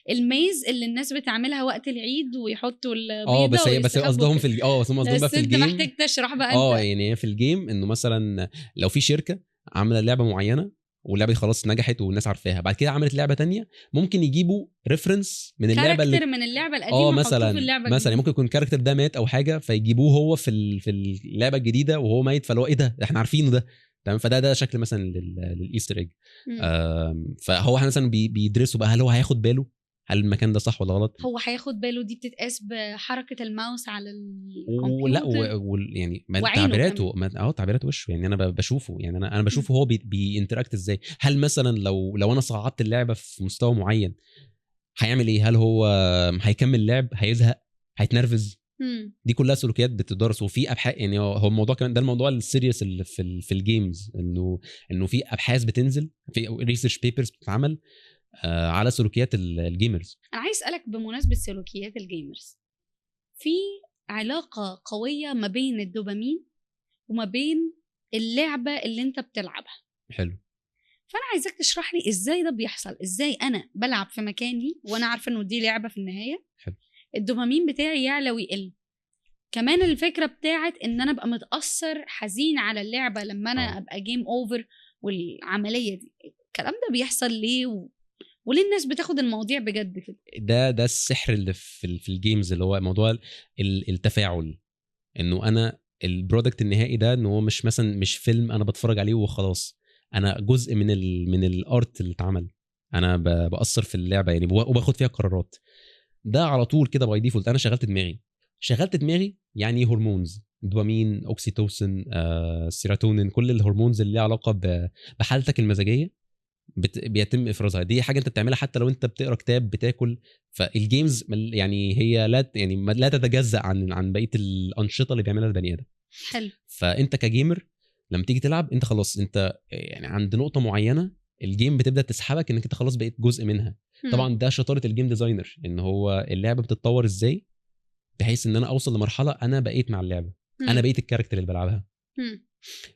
[SPEAKER 2] الميز اللي الناس بتعملها وقت العيد ويحطوا البيضه.
[SPEAKER 1] بس قصدهم في بس هم قصدهم بقى في الجيم.
[SPEAKER 2] انت محتاج تشرح بقى انت.
[SPEAKER 1] يعني في الجيم انه مثلا لو في شركه عامله لعبه معينه واللعبه دي خلاص نجحت والناس عارفاها، بعد كده عملت لعبه تانية، ممكن يجيبوا ريفرنس من اللعبه
[SPEAKER 2] كاركتر من اللعبه القديمه
[SPEAKER 1] مثلا
[SPEAKER 2] في اللعبه
[SPEAKER 1] مثلا ممكن يكون الكاركتر ده مات او حاجه فيجيبوه هو في اللعبه الجديده وهو ميت، فلو ايه ده احنا عارفينه ده. تمام. فده شكل مثلا للايستر ايج. فهو مثلا بيدرسوا بقى هل هو هياخد باله هل المكان ده صح ولا غلط.
[SPEAKER 2] هو هياخد باله دي بتتقاس بحركه الماوس على الكمبيوتر
[SPEAKER 1] يعني تعبيراته تعبيرات وشه. يعني انا بشوفه، يعني انا بشوفه هو بينتراكت ازاي. هل مثلا لو انا صعدت اللعبه في مستوى معين هيعمل ايه؟ هل هو هيكمل لعب، هيزهق، هيتنرفز؟ دي كلها سلوكيات بتدرس. وفي ابحاث، يعني هو الموضوع كمان ده الموضوع السيريس اللي في الجيمز، انه في ابحاث بتنزل، في ريسيرش بيبرز بتتعمل على سلوكيات الجيمرز.
[SPEAKER 2] انا عايز اسالك بمناسبه سلوكيات الجيمرز، في علاقه قويه ما بين الدوبامين وما بين اللعبه اللي انت بتلعبها.
[SPEAKER 1] حلو.
[SPEAKER 2] فانا عايزك تشرح لي ازاي ده بيحصل، ازاي انا بلعب في مكاني وانا عارفه انه دي لعبه في النهايه.
[SPEAKER 1] حلو.
[SPEAKER 2] الدوبامين بتاعي يعلى ويقل. كمان الفكره بتاعت ان انا ابقى متاثر حزين على اللعبه لما انا ابقى جيم اوفر. والعمليه دي الكلام ده بيحصل ليه وليه الناس بتاخد المواضيع بجد كده؟
[SPEAKER 1] ده السحر اللي في الجيمز، اللي هو موضوع التفاعل. انه انا البرودكت النهائي ده انه هو مش مثلا مش فيلم انا بتفرج عليه وخلاص، انا جزء من الارت اللي اتعمل، انا باثر في اللعبه يعني وباخد فيها قرارات. ده على طول كده باي ديفولت انا شغلت دماغي يعني هرمونز، دوبامين، اوكسيتوسين، سيروتونين، كل الهرمونز اللي ليها علاقه بحالتك المزاجيه بيتم افرازها. دي حاجه انت بتعملها حتى لو انت بتقرا كتاب، بتاكل. فالجيمز يعني هي لا تتجزأ عن بقيه الانشطه اللي بيعملها البني ادم.
[SPEAKER 2] حلو.
[SPEAKER 1] فانت كجيمر لما تيجي تلعب انت خلاص، انت يعني عند نقطه معينه الجيم بتبدا تسحبك انك انت خلاص بقيت جزء منها. طبعا ده شطاره الجيم ديزاينر، ان هو اللعبه بتتطور ازاي بحيث ان انا اوصل لمرحله انا بقيت مع اللعبه، انا بقيت الكاركتر اللي بلعبها.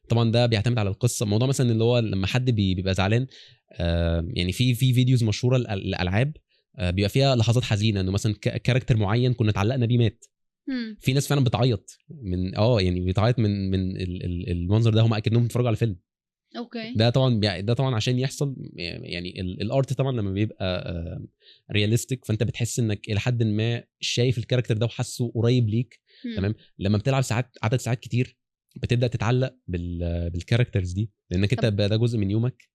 [SPEAKER 1] طبعا ده بيعتمد على القصه. موضوع مثلا اللي هو لما حد بيبقى زعلان، يعني في فيديوز مشهوره الالعاب بيبقى فيها لحظات حزينه، انه مثلا كاركتر معين كنا اتعلقنا بيه مات. في ناس فعلا بتعيط من يعني بتعيط من المنظر ده، هم اكنهم بيتفرجوا على فيلم.
[SPEAKER 2] اوكي.
[SPEAKER 1] ده طبعا عشان يحصل يعني الارت طبعا لما بيبقى رياليستيك، فانت بتحس انك الى حد ما شايف الكاركتر ده وحاسه قريب ليك. تمام. لما بتلعب عدد ساعات كتير بتبدا تتعلق بالكاركترز دي، لانك انت ده جزء من يومك.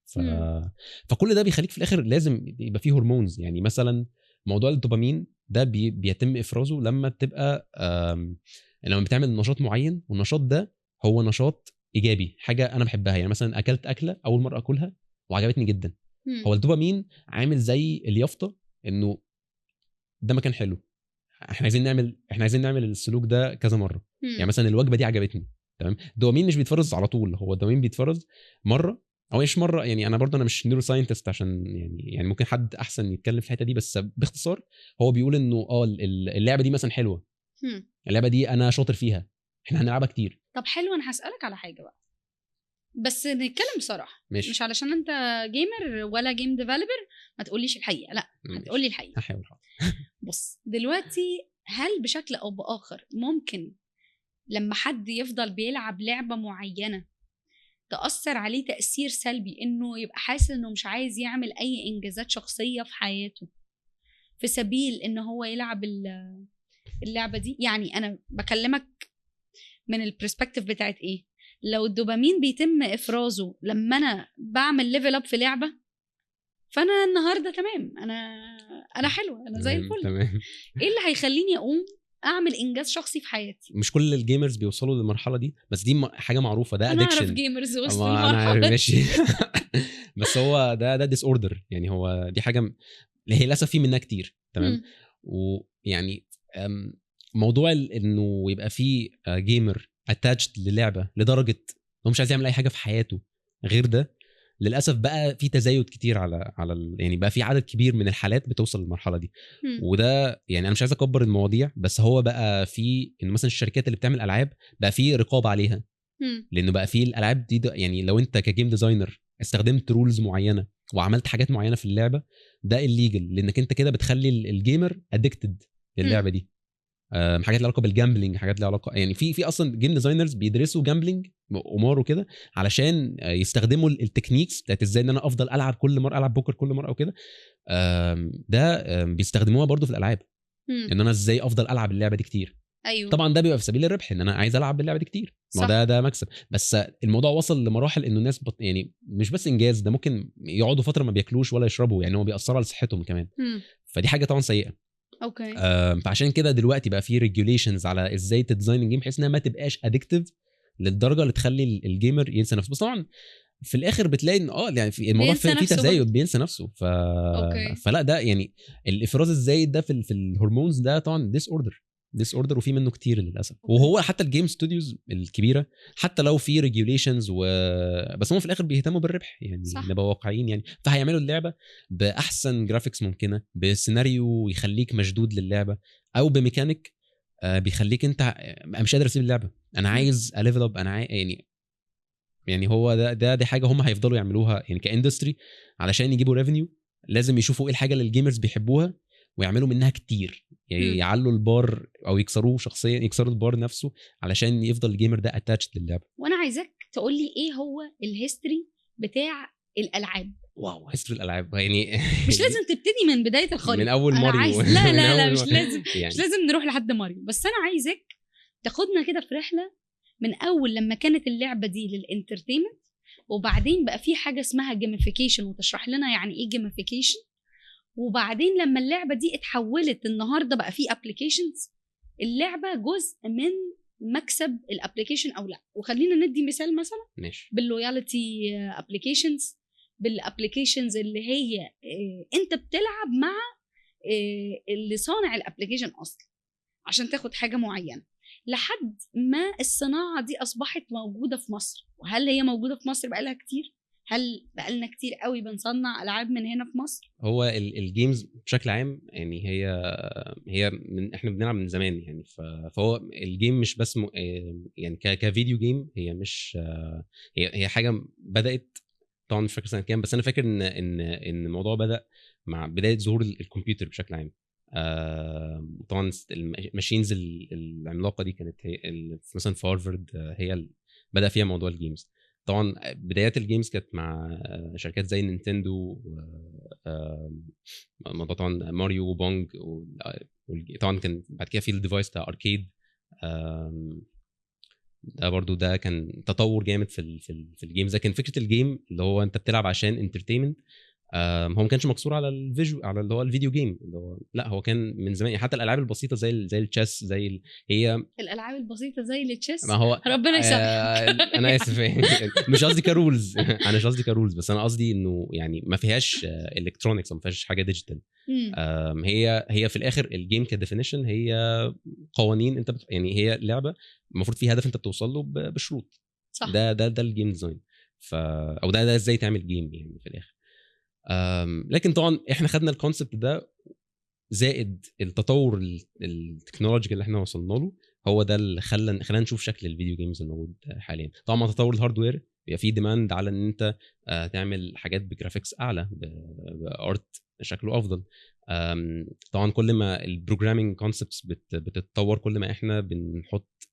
[SPEAKER 1] فكل ده بيخليك في الاخر لازم يبقى فيه هرمونز. يعني مثلا موضوع الدوبامين ده بيتم افرازه لما بتبقى لما بتعمل نشاط معين، والنشاط ده هو نشاط ايجابي، حاجه انا بحبها. يعني مثلا اكلت اكله اول مره اكلها وعجبتني جدا، هو الدوبامين عامل زي اليافطه انه ده مكان حلو، احنا عايزين نعمل السلوك ده كذا مره. يعني مثلا الوجبه دي عجبتني، تمام. الدوبامين مش بيتفرز على طول، هو الدوبامين بيتفرز مره او مش مره. يعني انا برضه انا مش نيورو ساينتست عشان يعني ممكن حد احسن يتكلم في الحته دي، بس باختصار هو بيقول انه اللعبه دي مثلا حلوه، اللعبه دي انا شاطر فيها، احنا هنلعبها كتير.
[SPEAKER 2] طب حلو، انا هسألك على حاجه بقى، بس نتكلم بصراحه. مش علشان انت جيمر ولا جيم ديفلوبر ما تقوليش الحقيقه، لا هتقولي الحقيقه.
[SPEAKER 1] هحاول.
[SPEAKER 2] بص دلوقتي، هل بشكل او باخر ممكن لما حد يفضل بيلعب لعبه معينه تأثر عليه تأثير سلبي، انه يبقى حاسس انه مش عايز يعمل اي انجازات شخصيه في حياته في سبيل ان هو يلعب اللعبه دي؟ يعني انا بكلمك من البرسبكتيف بتاعت ايه، لو الدوبامين بيتم افرازه لما انا بعمل ليفل اب في لعبه، فانا النهارده تمام، انا حلوه، انا زي الفل.
[SPEAKER 1] تمام.
[SPEAKER 2] ايه اللي هيخليني اقوم اعمل انجاز شخصي في حياتي؟
[SPEAKER 1] مش كل الجيمرز بيوصلوا للمرحله دي، بس دي حاجه معروفه، ده
[SPEAKER 2] انا اعرف
[SPEAKER 1] ادكشن.
[SPEAKER 2] جيمرز وصلوا
[SPEAKER 1] انا عارف
[SPEAKER 2] للمرحله
[SPEAKER 1] ماشي. بس هو ده ديس اوردر. يعني هو دي حاجه هي للاسف في منها كتير، تمام. ويعني موضوع انه يبقى في جيمر اتاتشد للعبه لدرجه انه مش عايز يعمل اي حاجه في حياته غير ده، للاسف بقى في تزايد كتير على يعني بقى في عدد كبير من الحالات بتوصل للمرحله دي. وده يعني انا مش عايز اكبر المواضيع، بس هو بقى في انه مثلا الشركات اللي بتعمل العاب بقى في رقابه عليها، لانه بقى في الالعاب دي يعني لو انت كجيم ديزاينر استخدمت رولز معينه وعملت حاجات معينه في اللعبه، ده الليجل، لانك انت كده بتخلي الجيمر ادكتد للعبه دي. حاجات لها علاقه بالجامبلينج، حاجات لها علاقه يعني في اصلا جيم ديزاينرز بيدرسوا جامبلينج قمار وكده علشان يستخدموا التكنيكس بتاعت ازاي ان انا افضل العب كل مره، العب بوكر كل مره او كده. ده بيستخدموها برضو في الالعاب، ان انا ازاي افضل العب اللعبه دي كتير.
[SPEAKER 2] ايوه
[SPEAKER 1] طبعا ده بيبقى في سبيل الربح، ان انا عايز العب باللعبه دي كتير، ما ده مكسب. بس الموضوع وصل لمراحل انه الناس يعني مش بس انجاز، ده ممكن يقعدوا فتره ما بياكلوش ولا يشربوا، يعني هو بيأثر على صحتهم كمان. فدي حاجه طبعا سيئه.
[SPEAKER 2] اوكي.
[SPEAKER 1] فعشان كده دلوقتي بقى في ريجوليشنز على ازاي تديزاين الجيم بحيث انها ما تبقاش ادكتيف للدرجه اللي تخلي الجيمر ينسى نفسه. بس طبعا في الاخر بتلاقي ان يعني في الموضوع في تزايد، بينسى نفسه. فلا ده يعني الافراز الزايد ده في الهرمونز ده طبعا ديس اوردر وفي منه كتير للاسف. وهو حتى الجيم ستوديوز الكبيره حتى لو في ريجوليشنز بس هم في الاخر بيهتموا بالربح، يعني نبقى واقعيين. يعني فهيعملوا اللعبه باحسن جرافيكس ممكنه، بسيناريو يخليك مشدود للعبه، او بميكانيك بيخليك انت مش قادر اسيب اللعبه، انا عايز اليفل اب، انا يعني هو دي حاجه هم هيفضلوا يعملوها يعني كاندستري علشان يجيبوا ريفينيو. لازم يشوفوا ايه الحاجه اللي الجيمرز بيحبوها ويعملوا منها كتير، يعني يعلوا البار او يكسروه شخصيا، يكسروا البار نفسه علشان يفضل الجيمر ده اتاتشد للعبه.
[SPEAKER 2] وانا عايزاك تقول لي ايه هو الهيستوري بتاع الالعاب.
[SPEAKER 1] واو، هيستوري الالعاب يعني
[SPEAKER 2] مش لازم تبتدي من بدايه الخريطه،
[SPEAKER 1] من اول ماريو.
[SPEAKER 2] لا مش لازم يعني. مش لازم نروح لحد ماريو، بس انا عايزك تاخدنا كده في رحله من اول لما كانت اللعبه دي للانترتينمنت، وبعدين بقى في حاجه اسمها جيميفيكيشن، وتشرح لنا يعني ايه جيميفيكيشن، وبعدين لما اللعبه دي اتحولت النهارده بقى في ابلكيشنز، اللعبه جزء من مكسب الابلكيشن او لا. وخلينا ندي مثال مثلا باللويالتي ابلكيشنز، بالابلكيشنز اللي هي انت بتلعب مع اللي صانع الابلكيشن اصلا عشان تاخد حاجه معينه، لحد ما الصناعه دي اصبحت موجوده في مصر. وهل هي موجوده في مصر بقالها كتير؟ هل بقالنا كتير قوي بنصنع العاب من هنا في مصر؟
[SPEAKER 1] هو الجيمز بشكل عام يعني هي احنا بنلعب من زمان يعني. فهو الجيم مش بس يعني كفيديو جيم، هي مش هي حاجه بدات طبعا مش فاكر سنه كام، بس انا فاكر ان الموضوع بدا مع بدايه ظهور الكمبيوتر بشكل عام. طبعا الماشينز العملاقه دي كانت هي مثلا في هارفارد هي بدا فيها موضوع الجيمز. طبعا بدايات الجيمز كانت مع شركات زي نينتندو، موضوع طبعا ماريو وبونج، طبعا كان بعد كده في الديفايس بتاع اركيد. ده برضو ده كان تطور جامد في الجيمز. لكن فكره الجيم اللي هو انت بتلعب عشان انترتينمنت، هو ما كانش مقصور على الفيجو، على اللي هو الفيديو جيم اللي هو، لا هو كان من زمان. حتى الالعاب البسيطه زي التشيس، هي
[SPEAKER 2] الالعاب البسيطه زي التشيس،
[SPEAKER 1] ما هو
[SPEAKER 2] ربنا يسامحك.
[SPEAKER 1] انا اسف مش قصدي كرولز انا مش قصدي كرولز، بس انا قصدي انه يعني ما فيهاش الكترونكس، ما فيهاش حاجه ديجيتال. هي في الاخر الجيم كديفينيشن هي قوانين، انت يعني هي لعبه المفروض فيها هدف انت بتوصل له بشروط.
[SPEAKER 2] صح.
[SPEAKER 1] ده الجيم ديزاين، او ده ازاي تعمل جيم يعني في الاخر. لكن طبعا احنا خدنا الكونسبت ده زائد التطور التكنولوجي اللي احنا وصلنا له، هو ده اللي خلانا نشوف شكل الفيديو جيمز الموجود حاليا. طبعا مع تطور الهاردوير بيبقى فيه ديماند على ان انت تعمل حاجات بجرافيكس اعلى، بارت شكله افضل. طبعا كل ما البروجرامينج كونسبتس بتتطور، كل ما احنا بنحط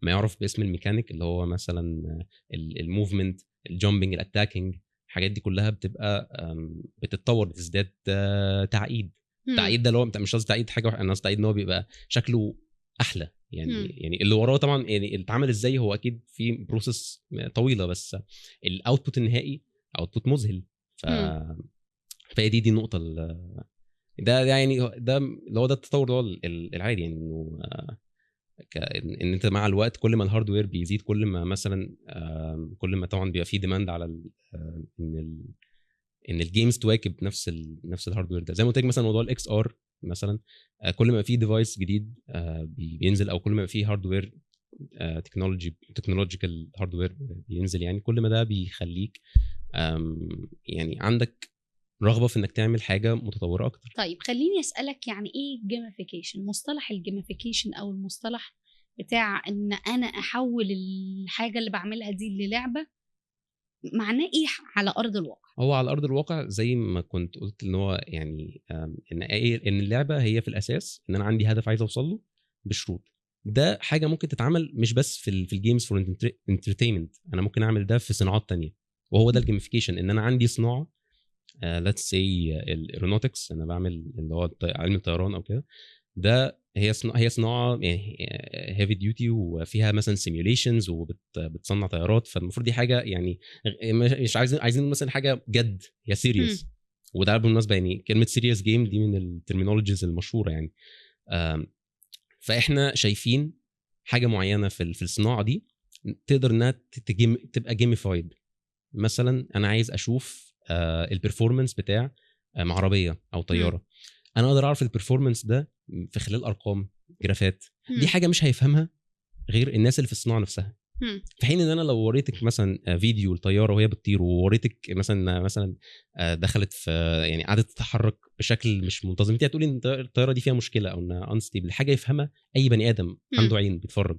[SPEAKER 1] ما يعرف باسم الميكانيك، اللي هو مثلا الموفمنت، الجامبنج، الاتاكينج، الحاجات دي كلها بتبقى بتتطور، بتزداد تعقيد. التعقيد ده اللي هو مش قصدي تعقيد حاجه، انا قصدي تعقيد ان هو بيبقى شكله احلى يعني اللي وراه طبعا يعني اتعمل ازاي، هو اكيد في بروسيس طويله، بس الاوتبوت النهائي اوتبوت مذهل. فهي دي النقطه ده يعني ده اللي هو ده التطور اللي هو العادي، يعني انه ان انت مع الوقت كل ما الهاردوير بيزيد، كل ما مثلا كل ما طبعا بيبقى فيه ديماند على ان الجيمز تواكب نفس الهاردوير ده. زي ما قلت لك مثلا موضوع الاكس ار مثلا، كل ما في ديفايس جديد بينزل، او كل ما في هاردوير تكنولوجيكال هاردوير بينزل، يعني كل ما ده بيخليك يعني عندك رغبه في انك تعمل حاجه متطوره اكتر.
[SPEAKER 2] طيب خليني اسالك، يعني ايه جيميفيكيشن؟ مصطلح الجيميفيكيشن او المصطلح بتاع ان انا احول الحاجه اللي بعملها دي للعبه، معناه ايه على ارض الواقع؟
[SPEAKER 1] هو على ارض الواقع زي ما كنت قلت ان هو يعني ان اللعبه هي في الاساس ان انا عندي هدف عايز اوصل له بشروط. ده حاجه ممكن تتعمل مش بس في الجيمز فور انترتينمنت، انا ممكن اعمل ده في صناعات تانية. وهو ده الجيميفيكيشن، ان انا عندي صناعه ليتس سي الايرونوتكس، انا بعمل اللي هو علم الطيران او كده. ده هي صناعه يعني هيفي ديوتي، وفيها مثلا سيميوليشنز وبتصنع طيارات. فالمفروض دي حاجه يعني مش عايزين مثلا حاجه جد، هي سيريس. وده بالمناسبه يعني كلمه سيريس جيم دي من الترمينولوجيز المشهوره يعني. فاحنا شايفين حاجه معينه في الصناعه دي تقدر انها تبقى جيميفايد. مثلا انا عايز اشوف البرفورمانس بتاع عربيه او طياره، انا اقدر اعرف البرفورمانس ده في خلال ارقام، جرافات. دي حاجه مش هيفهمها غير الناس اللي في الصناعه نفسها. في حين ان انا لو وريتك مثلا فيديو الطياره وهي بتطير، ووريتك مثلا دخلت في يعني قعدت تتحرك بشكل مش منتظم، انت هتقولي ان الطياره دي فيها مشكله او انها انستيبل. حاجه يفهمها اي بني ادم عنده عين بيتفرج.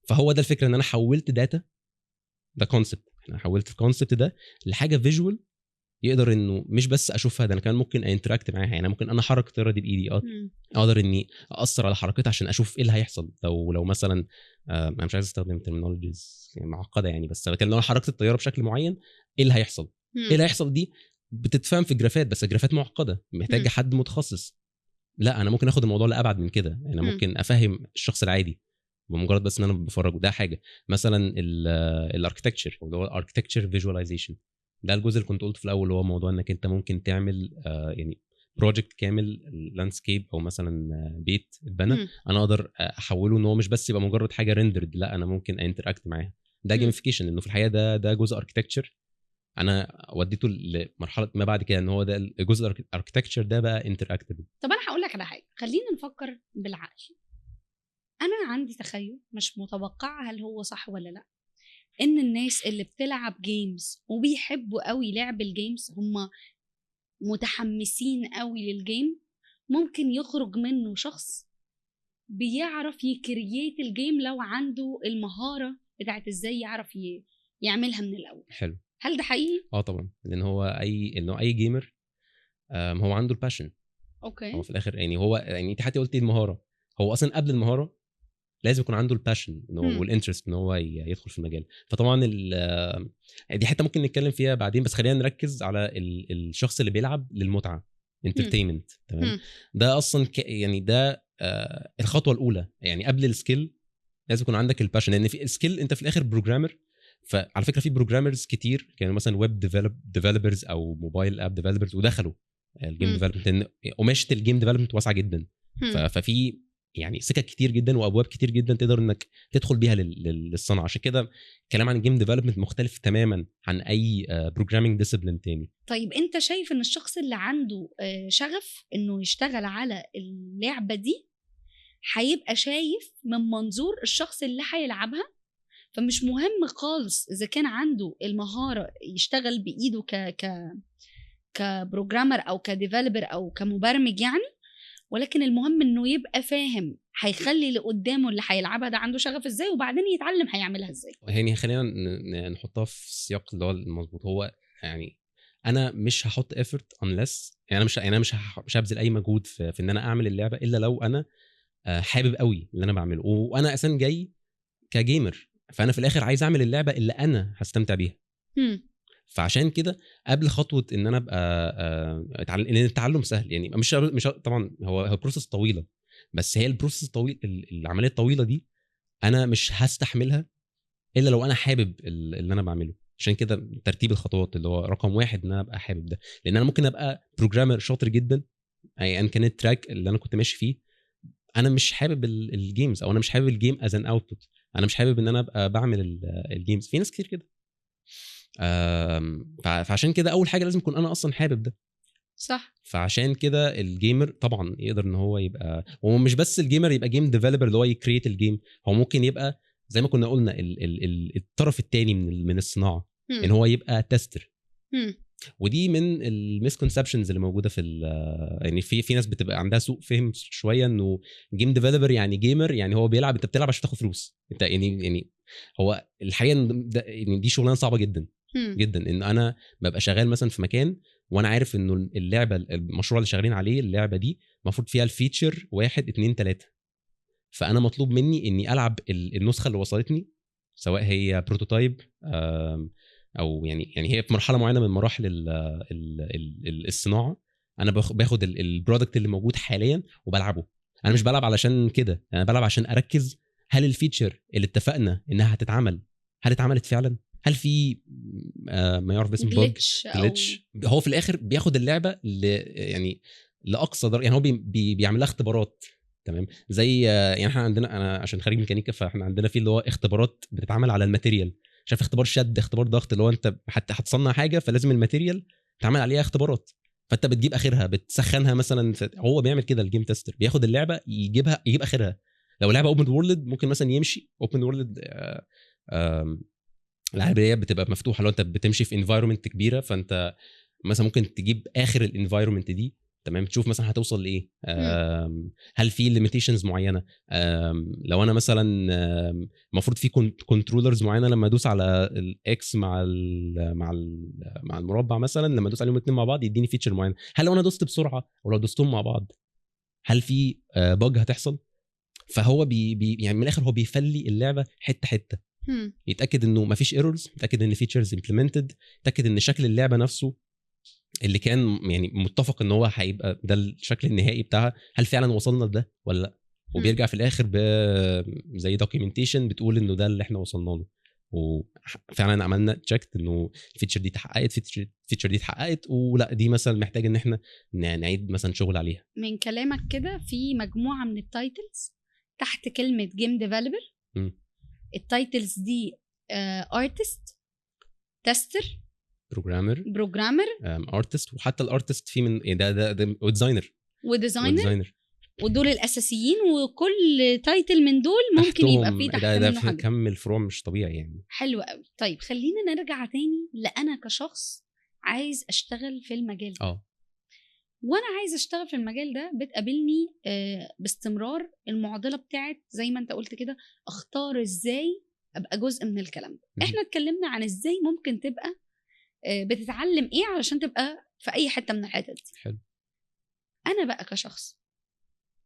[SPEAKER 1] فهو ده الفكره، ان انا حولت داتا، ده كونسبت، انا حولت الكونسبت ده لحاجه فيجوال يقدر انه مش بس اشوفها، ده انا كمان ممكن انتراكت معاها. يعني ممكن انا احرك الطياره دي بايدي، اقدر اني اثر على حركتها عشان اشوف ايه اللي هيحصل. لو مثلا انا مش عايز استخدم ترمينولوجيز يعني معقده يعني، بس لكن لو انا حركت الطياره بشكل معين ايه اللي هيحصل؟ ايه اللي هيحصل دي بتتفهم في الجرافات، بس الجرافات معقده محتاجه حد متخصص. لا انا ممكن اخد الموضوع لابعد من كده، انا ممكن افهم الشخص العادي بمجرد بس ان انا بفرجه. ده حاجه مثلا الاركتكتشر، اللي هو الاركتكتشر فيجواليزيشن. ده الجزء اللي كنت قلت في الاول، اللي هو موضوع انك انت ممكن تعمل يعني بروجكت كامل، لاندسكيب او مثلا بيت اتبنى، انا اقدر احوله ان هو مش بس يبقى مجرد حاجه ريندرد، لا انا ممكن انتراكت معاها. ده جيميفيكيشن، انه في الحقيقه ده جزء اركتكتشر انا وديته لمرحله ما بعد كده، ان هو ده الجزء الاركتكتشر ده بقى انتراكتبل.
[SPEAKER 2] طب انا هقول لك على حاجه، خلينا نفكر بالعقل. انا عندي تخيل مش متوقع هل هو صح ولا لا، ان الناس اللي بتلعب جيمز وبيحبوا قوي لعب الجيمز، هم متحمسين قوي للجيم، ممكن يخرج منه شخص بيعرف يكرييت الجيم لو عنده المهارة بتاعت ازاي يعرف يعملها من الاول.
[SPEAKER 1] حلو.
[SPEAKER 2] هل ده حقيقي؟
[SPEAKER 1] طبعا، لان هو اي جيمر هو عنده الباشن.
[SPEAKER 2] اوكي.
[SPEAKER 1] هو في الاخر يعني هو يعني انت حتى قلتي المهاره، هو اصلا قبل المهاره لازم يكون عنده الباشن والانترست ان هو يدخل في المجال. فطبعا دي حته ممكن نتكلم فيها بعدين، بس خلينا نركز على الشخص اللي بيلعب للمتعه، انترتينمنت. تمام. ده اصلا يعني ده الخطوه الاولى، يعني قبل السكيل لازم يكون عندك الباشن، لان في السكيل انت في الاخر بروجرامر. فعلى فكره في بروجرامرز كتير كانوا مثلا ويب ديفلوبرز او موبايل اب ديفلوبرز ودخلوا الجيم ديفلوبمنت، لان قماشه الجيم ديفلوبمنت واسعه جدا. ففي يعني سكك كتير جدا وابواب كتير جدا تقدر انك تدخل بيها للصنعه. عشان كده الكلام عن الجيم ديفلوبمنت مختلف تماما عن اي بروجرامينج ديسيبلين تاني.
[SPEAKER 2] طيب انت شايف ان الشخص اللي عنده شغف انه يشتغل على اللعبه دي هيبقى شايف من منظور الشخص اللي هيلعبها، فمش مهم خالص اذا كان عنده المهاره يشتغل بايده كبروجرامر او كديفلوبر او كمبرمج يعني، ولكن المهم انه يبقى فاهم هيخلي اللي قدامه اللي هيلعبها ده عنده شغف ازاي، وبعدين يتعلم هيعملها ازاي.
[SPEAKER 1] يعني خلينا نحطها في السياق اللي هو المظبوط. هو يعني انا مش هحط effort unless يعني انا مش هبذل اي مجهود في ان انا اعمل اللعبه الا لو انا حابب قوي اللي انا بعمله، وانا اساسا جاي كجيمر، فانا في الاخر عايز اعمل اللعبه اللي انا هستمتع بيها. فعشان كده قبل خطوه ان انا ابقى لان التعلم سهل، يعني مش طبعا هو بروسس طويله، بس هي البروسس الطويل، العمليه الطويله دي انا مش هستحملها الا لو انا حابب اللي انا بعمله. عشان كده ترتيب الخطوات اللي هو رقم 1 ان انا ابقى حابب ده، لان انا ممكن ابقى بروجرامر شاطر جدا ايا كان التراك اللي انا كنت ماشي فيه، انا مش حابب الجيمز، او انا مش حابب الجيم از ان اوتبوت، انا مش حابب ان انا ابقى بعمل الجيمز. في ناس كتير كده. فعشان كده اول حاجه لازم اكون انا اصلا حابب ده.
[SPEAKER 2] صح.
[SPEAKER 1] فعشان كده الجيمر طبعا يقدر ان هو يبقى، هو مش بس الجيمر يبقى جيم ديفلوبر اللي هو يكريت الجيم، هو ممكن يبقى زي ما كنا قلنا الطرف الثاني من الصناعه، ان هو يبقى تيستر. ودي من المسكونسبشنز اللي موجوده في يعني في ناس بتبقى عندها سوء فهم شويه انه جيم ديفلوبر يعني جيمر، يعني هو بيلعب، انت بتلعب عشان تاخد فلوس انت، يعني هو الحقيقه يعني دي شغلانه صعبه جدا جدا. ان انا ببقى شغال مثلا في مكان وانا عارف انه اللعبه المشروع اللي شغالين عليه اللعبه دي المفروض فيها الفيتشر 1 2 3، فانا مطلوب مني اني العب النسخه اللي وصلتني، سواء هي بروتوتايب او يعني هي في مرحله معينه من مراحل الصناعه، انا باخد البرودكت اللي موجود حاليا وبلعبه. انا مش بلعب علشان كده، انا بلعب عشان اركز هل الفيتشر اللي اتفقنا انها هتتعمل هل اتعملت فعلا، هل في ما يعرف باسم
[SPEAKER 2] جليتش
[SPEAKER 1] هو في الاخر بياخد اللعبه يعني لاقصى درجه، يعني هو بيعمل لها اختبارات. تمام. زي يعني احنا عندنا، انا عشان خريج ميكانيكا فاحنا عندنا في اللي هو اختبارات بتتعمل على الماتيريال، شايف اختبار شد، اختبار ضغط، اللي هو انت حتى هتصنع حاجه فلازم الماتيريال تعمل عليها اختبارات، فانت بتجيب اخرها بتسخنها مثلا. هو بيعمل كده الجيم تيستر، بياخد اللعبه يجيب اخرها. لو لعبه اوبن وورلد ممكن مثلا يمشي اوبن وورلد، العربيه بتبقى مفتوحه، لو انت بتمشي في انفايرمنت كبيره فانت مثلا ممكن تجيب اخر الانفايرمنت دي. تمام. تشوف مثلا هتوصل لايه، هل في ليميتيشنز معينه، لو انا مثلا المفروض في كنترولرز معينه لما ادوس على الاكس مع المربع مثلا، لما ادوس عليهم الاثنين مع بعض يديني فيتشر معين، هل لو انا دوست بسرعه ولو دوستهم مع بعض هل في باج هتحصل. فهو يعني من الاخر هو بيفلي اللعبه حته حته، يتاكد انه ما فيش ايرورز، يتاكد ان فيتشرز امبلمنتد، يتاكد ان شكل اللعبه نفسه اللي كان يعني متفق ان هو هيبقى ده الشكل النهائي بتاعها هل فعلا وصلنا لده ولا لا. وبيرجع في الاخر زي دوكيومنتيشن بتقول انه ده اللي احنا وصلنا له، وفعلا عملنا تشيك انه الفيتشر دي اتحققت، الفيتشر دي اتحققت، ولا دي مثلا محتاج ان احنا نعيد مثلا شغل عليها.
[SPEAKER 2] من كلامك كده في مجموعه من التايتلز تحت كلمه جيم ديفلوبر. التايتلز دي ارتست، تستر، بروجرامر،
[SPEAKER 1] ارتست، وحتى الارتست في من ده وديزاينر،
[SPEAKER 2] ودول الاساسيين، وكل تايتل من دول ممكن يبقى فيه تحت منه حاجه.
[SPEAKER 1] كم الفروع مش طبيعي يعني.
[SPEAKER 2] حلو قوي. طيب خلينا نرجع تاني لأنا كشخص عايز اشتغل في المجال ده. وانا عايز اشتغل في المجال ده بتقابلني باستمرار المعضله بتاعت زي ما انت قلت كده، اختار ازاي ابقى جزء من الكلام ده. احنا اتكلمنا عن ازاي ممكن تبقى بتتعلم ايه علشان تبقى في اي حته من الحتت دي.
[SPEAKER 1] حلو.
[SPEAKER 2] انا بقى كشخص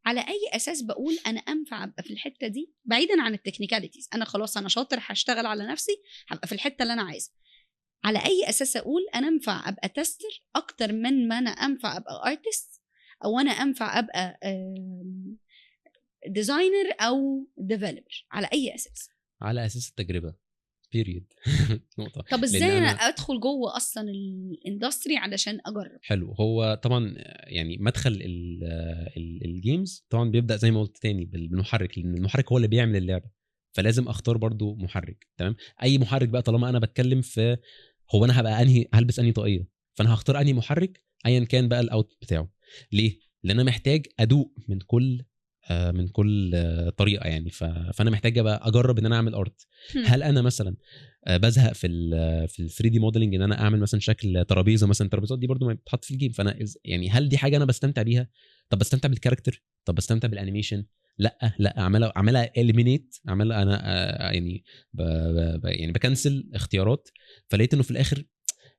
[SPEAKER 2] على اي اساس بقول انا انفع ابقى في الحته دي بعيدا عن التكنيكاليتيز؟ انا خلاص انا شاطر، هشتغل على نفسي، هبقى في الحته اللي انا عايزها. على اي اساس اقول انا انفع ابقى تستر اكتر من ما انا انفع ابقى ارتست، او انا انفع ابقى ديزاينر او ديفلوبر؟ على اي اساس؟
[SPEAKER 1] على اساس التجربه بيريد. نقطه.
[SPEAKER 2] طب
[SPEAKER 1] لان
[SPEAKER 2] ازاي انا ادخل جوه اصلا الاندستري علشان اجرب؟
[SPEAKER 1] حلو. هو طبعا يعني مدخل الجيمز طبعا بيبدا زي ما قلت تاني بالمحرك، لان المحرك هو اللي بيعمل اللعبه، فلازم اختار برضو محرك. تمام. اي محرك بقى طالما انا بتكلم في هو انا هبقى هلبس انهي طاقيه، فانا هختار انهي محرك ايا كان بقى الاوت بتاعه. ليه؟ لان انا محتاج ادوق من كل طريقه يعني. فانا محتاج ابقى اجرب ان انا اعمل ارت. هل انا مثلا بزهق في ال 3 دي موديلنج ان انا اعمل مثلا شكل ترابيزه مثلا؟ الترابيزات دي برضو ما بتحط في الجيم، فانا يعني هل دي حاجه انا بستمتع بيها؟ طب بستمتع بالكاركتر؟ طب بستمتع بالانيميشن؟ لا اعملها اليمينيت، اعملها انا يعني يعني بكنسل اختيارات. فلقيت انه في الاخر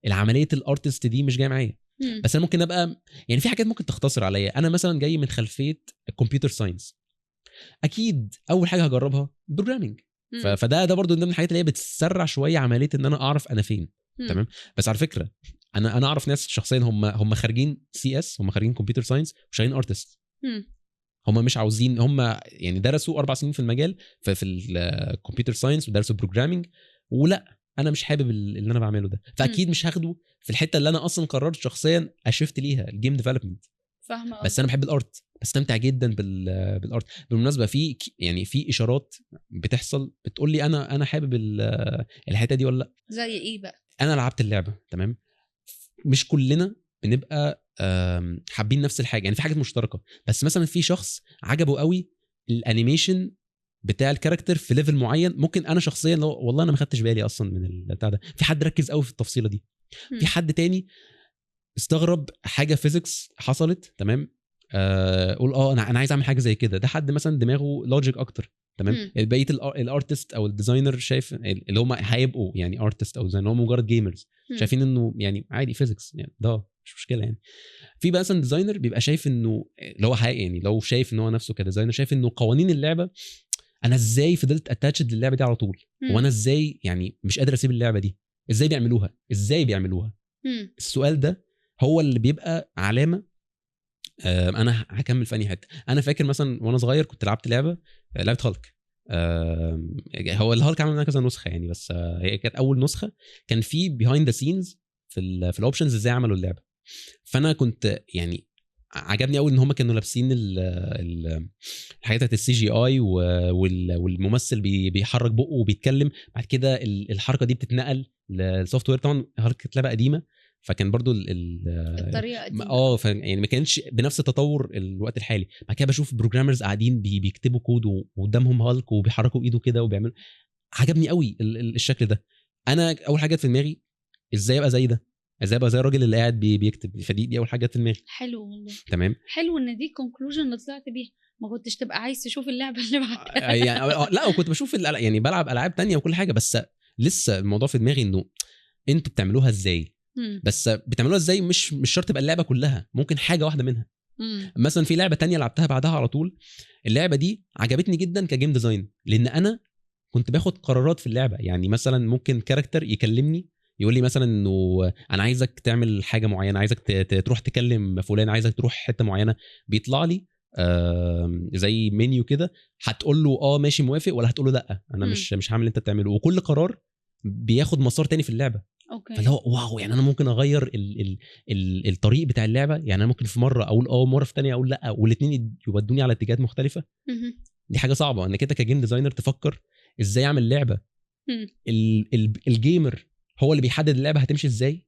[SPEAKER 1] العمليه الارتست دي مش جايه معايا. بس انا ممكن ابقى يعني في حاجات ممكن تختصر عليا. انا مثلا جاي من خلفيه الكمبيوتر ساينس، اكيد اول حاجه هجربها بروجرامينج. فده برضو من الحاجات اللي هي بتسرع شويه عمليه ان انا اعرف انا فين. تمام. بس على فكره انا اعرف ناس شخصيا هم خارجين سي اس، هم خارجين كمبيوتر ساينس وشغالين ارتست. هم مش عاوزين، هم يعني درسوا 4 سنين في المجال في الكمبيوتر ساينس ودرسوا بروجرامينج، ولا انا مش حابب اللي انا بعمله ده، فاكيد مش هاخده في الحته اللي انا اصلا قررت شخصيا اشفت ليها، الجيم ديفلوبمنت.
[SPEAKER 2] فاهمه.
[SPEAKER 1] بس انا بحب الارت، بستمتع جدا بالارت. بالمناسبه في يعني في اشارات بتحصل بتقول لي انا حابب الحته دي ولا لا.
[SPEAKER 2] زي ايه بقى؟
[SPEAKER 1] انا لعبت اللعبه تمام، مش كلنا بنبقى حابين نفس الحاجه يعني، في حاجات مشتركه. بس مثلا في شخص عجبه قوي الانيميشن بتاع الكاركتر في ليفل معين، ممكن انا شخصيا لو والله انا ما خدتش بالي اصلا من البتاع ده. في حد ركز قوي في التفصيله دي. في حد تاني استغرب حاجه فيزيكس حصلت تمام، قول انا عايز اعمل حاجه زي كده. ده حد مثلا دماغه لوجيك اكتر. تمام. بقيه الارتست او الديزاينر شايف اللي هم هيبقوا يعني ارتست او ديزاينر هم مجرد جيمرز، شايفين انه يعني عادي فيزيكس يعني ده مش مشكله يعني. في بقى مثلا ديزاينر بيبقى شايف انه لو هو يعني لو شايف ان هو نفسه كديزاينر شايف انه قوانين اللعبه، انا ازاي فضلت اتاتشد للعبه دي على طول، وانا ازاي يعني مش قادر اسيب اللعبه دي، ازاي بيعملوها. السؤال ده هو اللي بيبقى علامه انا هكمل في انهي حته. انا فاكر مثلا وانا صغير كنت لعبت لعبه هالك. هو الهالك عمل منها كذا نسخه يعني، بس هي كانت اول نسخه كان في بيهايند ذا سينز في الاوبشنز ازاي عملوا اللعبه. فانا كنت يعني عجبني قوي ان هم كانوا لابسين الحاجات بتاعت السي جي اي، والممثل بيحرك بقه وبيتكلم. بعد كده الحركه دي بتتنقل للسوفت وير. طبعا هالك كانت لعبه قديمه، فكان برضو
[SPEAKER 2] الطريقه قديمه
[SPEAKER 1] يعني ما كانش بنفس التطور الوقت الحالي. بعد كده بشوف بروجرامرز قاعدين بيكتبوا كود وقدامهم هالك وبيحركوا بايده كده وبيعملوا. عجبني قوي الشكل ده. انا اول حاجه في دماغي ازاي ابقى زي ده، ازاي ابقى زي الراجل اللي قاعد بيكتب. فدي اول حاجه في دماغي.
[SPEAKER 2] حلو والله.
[SPEAKER 1] تمام.
[SPEAKER 2] حلو ان دي كونكلوجن اللي طلعت بيها. ما كنتش تبقى عايز تشوف اللعبه اللي بعدها
[SPEAKER 1] يعني لا، وكنت بشوف يعني بلعب العاب تانية وكل حاجه، بس لسه الموضوع في دماغي انه انتوا بتعملوها ازاي. بس بتعملوها ازاي مش شرط تبقى اللعبه كلها، ممكن حاجه واحده منها. مثلا في لعبه تانية لعبتها بعدها على طول، اللعبه دي عجبتني جدا كجيم ديزاين، لان انا كنت باخد قرارات في اللعبه. يعني مثلا ممكن كاركتر يكلمني يقول لي مثلا انه انا عايزك تعمل حاجه معينه، عايزك تروح تكلم فلان، عايزك تروح حته معينه. بيطلع لي زي منيو كده، هتقول له ماشي موافق، ولا هتقول له لا انا مش هعمل اللي انت بتعمله. وكل قرار بياخد مسار تاني في اللعبه. فاللي هو واو، يعني انا ممكن اغير الطريق بتاع اللعبه. يعني انا ممكن في مره اقول مره في ثانيه اقول لا، والاثنين يودوني على اتجاهات مختلفه. دي حاجه صعبه انك انت كجيم ديزاينر تفكر ازاي اعمل لعبه. الجيمر هو اللي بيحدد اللعبه هتمشي ازاي.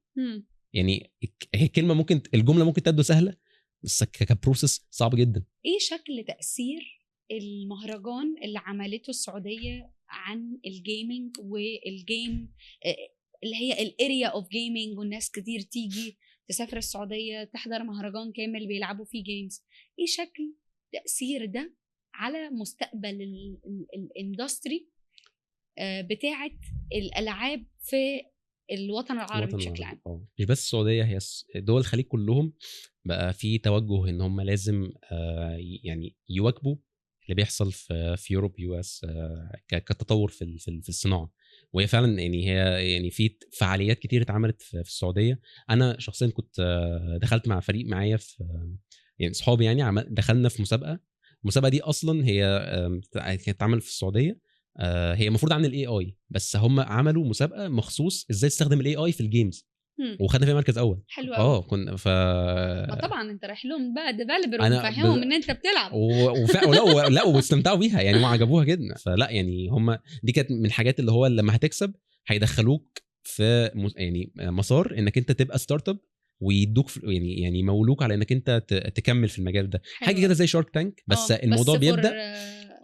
[SPEAKER 1] يعني هي كلمه ممكن الجمله ممكن تبدو سهله، بس كبروسس صعب جدا.
[SPEAKER 2] ايه شكل تاثير المهرجان اللي عملته السعوديه عن الجيمنج والجيم اللي هي الاريا اوف جيمنج، والناس كتير تيجي تسافر السعوديه تحضر مهرجان كامل بيلعبوا فيه جيمز؟ ايه شكل تاثير ده على مستقبل الاندستري بتاعه الالعاب في الوطن العربي بشكل عام.
[SPEAKER 1] مش بس السعوديه، هي دول الخليج كلهم بقى في توجه ان هم لازم يعني يواكبوا اللي بيحصل في يوروب يو اس كتطور في الصناعه. وهي فعلا يعني هي يعني في فعاليات كتير اتعملت في السعوديه. انا شخصيا كنت دخلت مع فريق معايا في يعني صحابي، يعني دخلنا في المسابقه دي اصلا هي كانت اتعملت في السعوديه. هي المفروض عن الاي اي، بس هم عملوا مسابقه مخصوص ازاي تستخدم الاي اي في الجيمز، وخدنا فيها مركز اول.
[SPEAKER 2] حلو قوي.
[SPEAKER 1] كنا
[SPEAKER 2] طبعا انت رايح لهم بقى ديفلوبر
[SPEAKER 1] انا
[SPEAKER 2] ومفهمهم ان انت بتلعب
[SPEAKER 1] لا واستمتعوا بيها يعني وعجبوها جدا. فلا يعني هم دي كانت من الحاجات اللي هو لما هتكسب هيدخلوك في يعني مسار انك انت تبقى ستارت اب، ويدوك يعني يمولوك على انك انت تكمل في المجال ده. حاجه كده زي شارك تانك، بس الموضوع
[SPEAKER 2] بس
[SPEAKER 1] بيبدا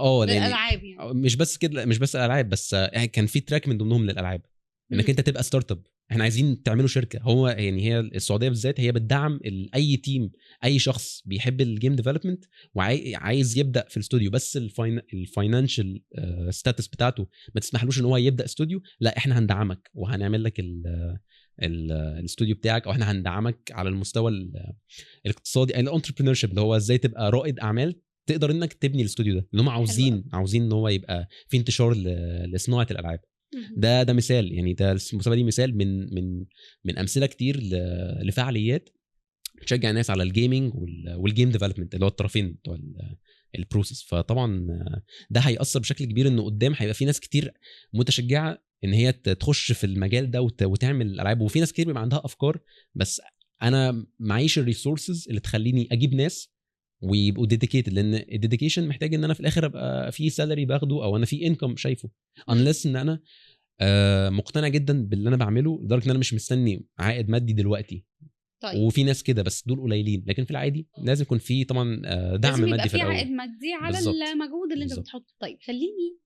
[SPEAKER 2] للالعاب يعني.
[SPEAKER 1] مش بس كده، مش بس الالعاب بس، يعني كان في تراك من ضمنهم للالعاب انك انت تبقى ستارت اب. احنا عايزين تعملوا شركه. هو يعني هي السعوديه بالذات هي بتدعم اي تيم، اي شخص بيحب الجيم ديفلوبمنت وعايز يبدا في الاستوديو، بس الفاينانشال ستاتس بتاعته ما تسمحلوش ان هو يبدا استوديو. لا احنا هندعمك وهنعمل لك الاستوديو بتاعك، او احنا هندعمك على المستوى الاقتصادي، الانتربرينور شيب اللي هو ازاي تبقى رائد اعمال تقدر انك تبني الاستوديو ده. اللي هم عاوزين ان هو يبقى في انتشار لصناعه الالعاب. ده مثال، يعني ده المسابقه دي مثال من امثله كتير لفعاليات تشجع الناس على الجيمنج والجيم ديفلوبمنت اللي هو الطرفين بتوع البروسيس. فطبعا ده هيأثر بشكل كبير انه قدام هيبقى في ناس كتير متشجعه ان هي تخش في المجال ده وتعمل العاب، وفي ناس كتير بيبقى عندها افكار، بس انا معيش الريسورسز اللي تخليني اجيب ناس ويبقوا ديديكيتد، لان الديديكيشن محتاج ان انا في الاخر ابقى في سالري باخده او انا في انكم شايفه، unless ان انا مقتنع جدا باللي انا بعمله لدرجه ان انا مش مستني عائد مادي دلوقتي. طيب. وفي ناس كده بس دول قليلين، لكن في العادي لازم يكون في طبعا دعم مادي في الاول،
[SPEAKER 2] لازم يبقى في عائد مادي على المجهود اللي انت بتحطه. طيب خليني